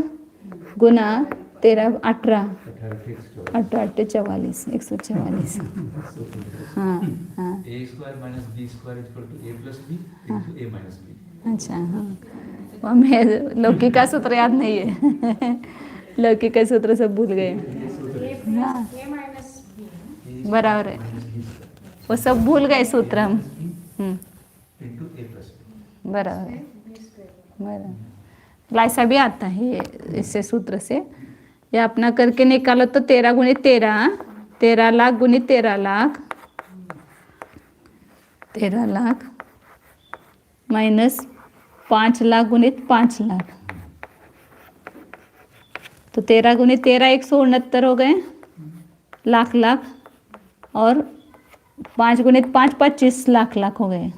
A: गुना 13 18
B: 18 फिक्स
A: 18 44 144। हाँ हाँ
B: A square minus B square equal to A plus B into A minus B.
A: अच्छा हाँ, वो हमें लौकी का सूत्र याद नहीं है। लौकी का सूत्र सब भूल गए। हाँ
C: ए माइनस बी
A: बराबर है, वो सब भूल गए सूत्र हम।
B: इंटू ए प्लस बी।
A: बराबर है, बराबर। ऐसा भी आता है ये, इससे सूत्र से ये अपना करके निकालो तो 13 गुणित 13, 13 लाख गुणित 13 लाख, 13 लाख माइनस 5 लाख गुणित 5 लाख, तो 13 गुणित 13 169 हो गए लाख लाख, और 5 गुणित 5 25 लाख लाख हो गए।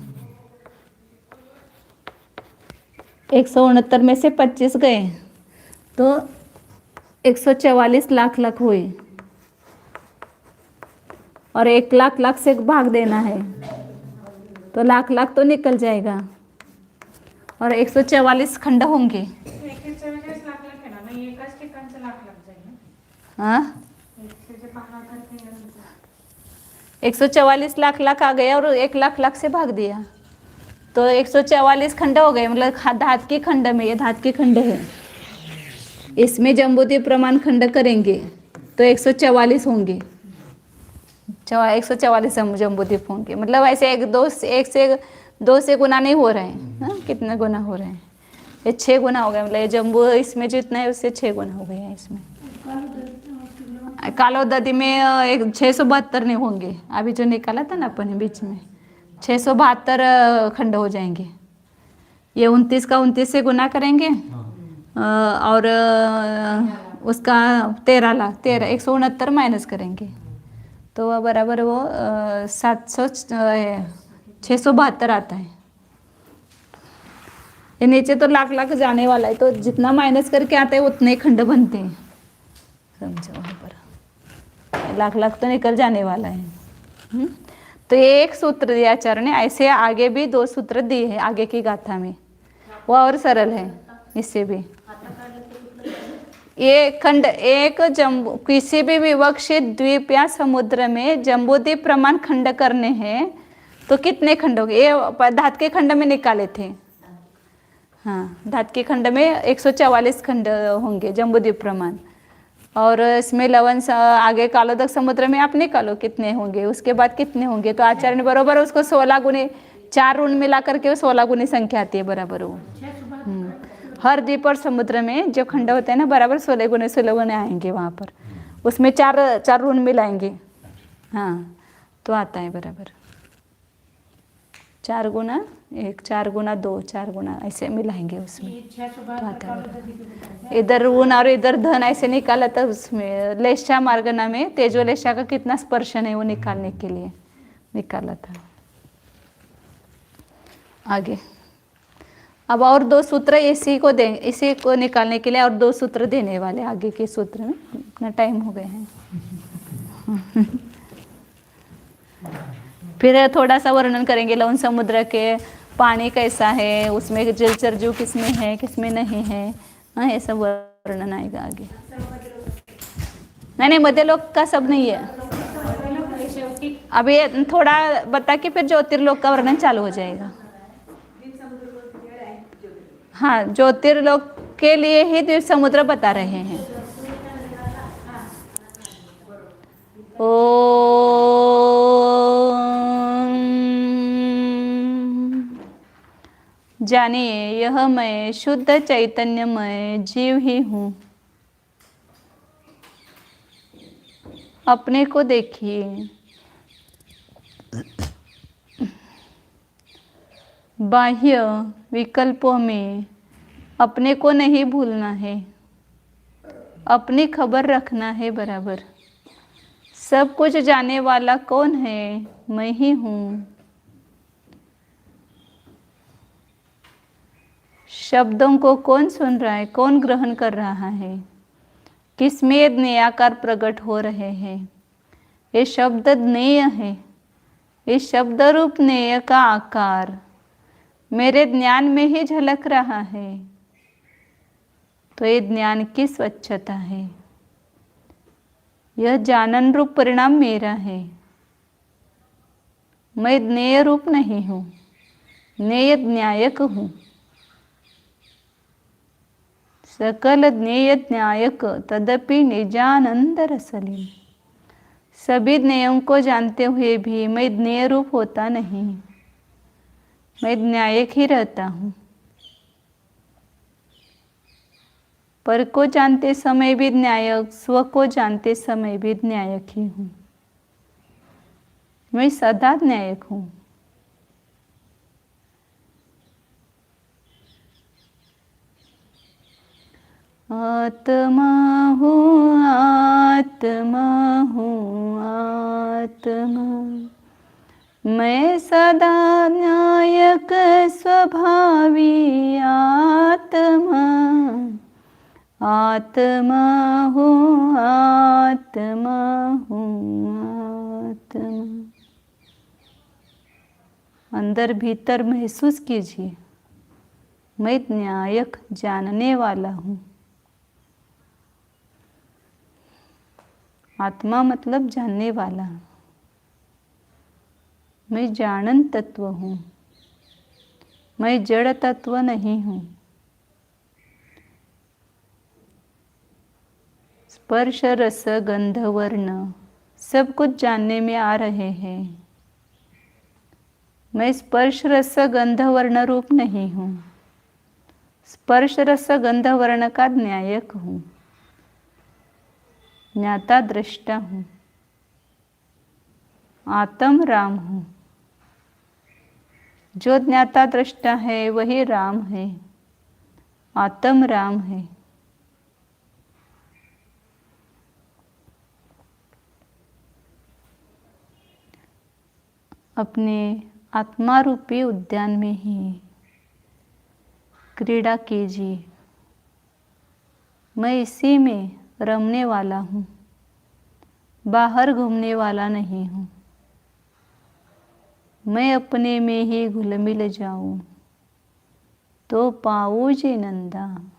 A: 169 में से 25 गए तो 144 लाख लाख हुए, और 1 लाख लाख से भाग देना है तो लाख लाख तो निकल जाएगा, और 144 खंड होंगे।
C: 144 लाख लाख आहे ना, मग एकाच ठिकाणचं लाख लाख जाईल ना?
A: हाँ
C: त्याचे 5 लाख
A: 144 लाख लाख आ गया और 1 लाख लाख से भाग दिया तो 144 खंड हो गए, मतलब धात के खंड में, ये धात के खंड है, इसमें जम्बूद्वीप प्रमाण खंड करेंगे तो 144 होंगे, 144 जम्बूद्वीप होंगे। मतलब ऐसे एक से दो से गुना नहीं हो रहे हैं। हाँ कितने गुना हो रहे हैं? ये 6 गुना हो गए, मतलब ये जम्बू इसमें जितना है उससे 6 गुना हो गए हैं इसमें। कालोददी में 672 नहीं होंगे, अभी जो निकाला था ना अपन बीच में 672 खंड हो जाएंगे। ये 29 का 29 से गुना करेंगे और उसका 13 लाख 169 माइनस करेंगे तो वह बराबर वो 672 आता है। ये नीचे तो लाख लाख जाने वाला है, तो जितना माइनस करके आता है उतने खंड बनते हैं, समझो वहाँ पर लाख लाख तो निकल जाने वाला है। तो ये एक सूत्र दिया आचार्य ने, ऐसे आगे भी 2 सूत्र दिए हैं आगे की गाथा में, वो और सरल है इससे भी। ये खंड एक जम्बू किसी भी विवक्षित द्वीप या समुद्र में जम्बूद्वीप प्रमाण खंड करने हैं तो कितने खंड होंगे? ये धात के खंड में निकाले थे। हाँ धात के खंड में 144 खंड होंगे जम्बूद्वीप प्रमाण, और इसमें लवन आगे कालोदक समुद्र में आप निकालो कितने होंगे, उसके बाद कितने होंगे। तो आचार्य ने बराबर उसको 16 गुने 4 ऋण मिला करके वो 16 गुनी संख्या आती है बराबर वो। हर द्वीप और समुद्र में जो खंड होते हैं ना बराबर 16 गुने आएंगे वहाँ पर, उसमें 4 ऋण मिलाएंगे। हाँ तो आता है बराबर 4 गुना 1 4 गुना 2 4 गुना ऐसे मिलाएंगे उसमें तो आता है बराबर। इधर ऋण और इधर धन ऐसे निकाला था उसमें लेशा मार्गना में तेजो लेशा का कितना स्पर्शन है वो निकालने के लिए निकाला था। आगे अब और 2 सूत्र इसी को निकालने के लिए और 2 सूत्र देने वाले आगे के सूत्र में, इतना टाइम हो गए हैं। फिर थोड़ा सा वर्णन करेंगे लवण समुद्र के, पानी कैसा है, उसमें जलचर जीव किसमें है किसमें नहीं है। हाँ ये सब वर्णन आएगा आगे। नहीं मध्य लोक का सब नहीं है, अभी थोड़ा बता के फिर ज्योतिर्लोक का वर्णन चालू हो जाएगा। हाँ ज्योतिर्लोक के लिए ही द्वीप समुद्र बता रहे हैं। जानिए यह मैं शुद्ध चैतन्यमय जीव ही हूँ। अपने को देखिए, बाह्य विकल्पों में अपने को नहीं भूलना है, अपनी खबर रखना है बराबर। सब कुछ जाने वाला कौन है? मैं ही हूँ। शब्दों को कौन सुन रहा है, कौन ग्रहण कर रहा है, किसमें ज्ञेयाकार प्रकट हो रहे हैं? ये शब्द ज्ञेय है, ये शब्द रूप ज्ञेय का आकार मेरे ज्ञान में ही झलक रहा है। तो ये ज्ञान की स्वच्छता है। यह जानन रूप परिणाम मेरा है। मैं ज्ञेय रूप नहीं हूँ, ज्ञेय ज्ञायक हूँ। सकल ज्ञेय ज्ञायक तदपि निजानंद रसलीन। सभी ज्ञेयों को जानते हुए भी मैं ज्ञेय रूप होता नहीं, मैं ज्ञायक ही रहता हूँ। पर को जानते समय भी ज्ञायक, स्व को जानते समय भी ज्ञायक ही हूँ। मैं सदा ज्ञायक हूँ। आत्मा हूँ, आत्मा हूँ, आत्मा। मैं सदा न्यायक स्वभावी आत्मा। आत्मा हूँ, आत्मा हूँ, आत्मा। अंदर भीतर महसूस कीजिए, मैं न्यायक जानने वाला हूँ। आत्मा मतलब जानने वाला। मैं जानन तत्व हूँ, मैं जड़ तत्व नहीं हूँ। स्पर्श रस गंध वर्ण सब कुछ जानने में आ रहे हैं। मैं स्पर्श रस गंध वर्ण रूप नहीं हूँ। स्पर्श रस गंध वर्ण का न्यायक हूँ, ज्ञाता दृष्टा हूँ। आत्म राम हूँ। जो ज्ञाता दृष्टा है वही राम है, आत्म राम है। अपने आत्मा रूपी उद्यान में ही क्रीड़ा कीजिए। मैं इसी में रमने वाला हूँ, बाहर घूमने वाला नहीं हूँ। मैं अपने में ही घुल मिल जाऊँ तो पाऊँ जी नंदा।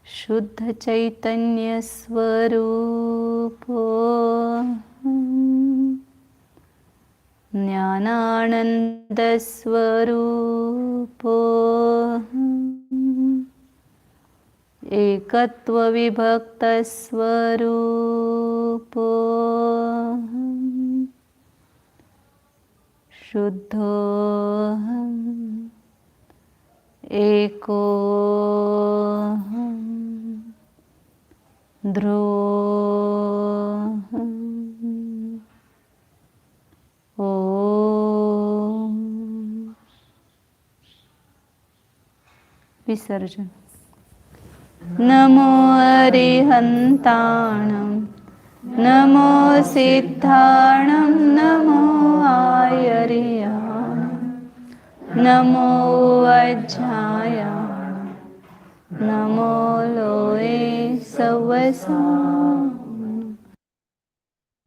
A: शुद्ध चैतन्य स्वरूपो ज्ञानानंद स्वरूपो एकत्व विभक्त स्वरूपो शुद्धो एको ध्रुव ओम। विसर्जन। नमो अरिहंताणं, नमो सिद्धाणं, नमो आयर्याणं, नमो वज्रायाणं, नमो लोये सवसा।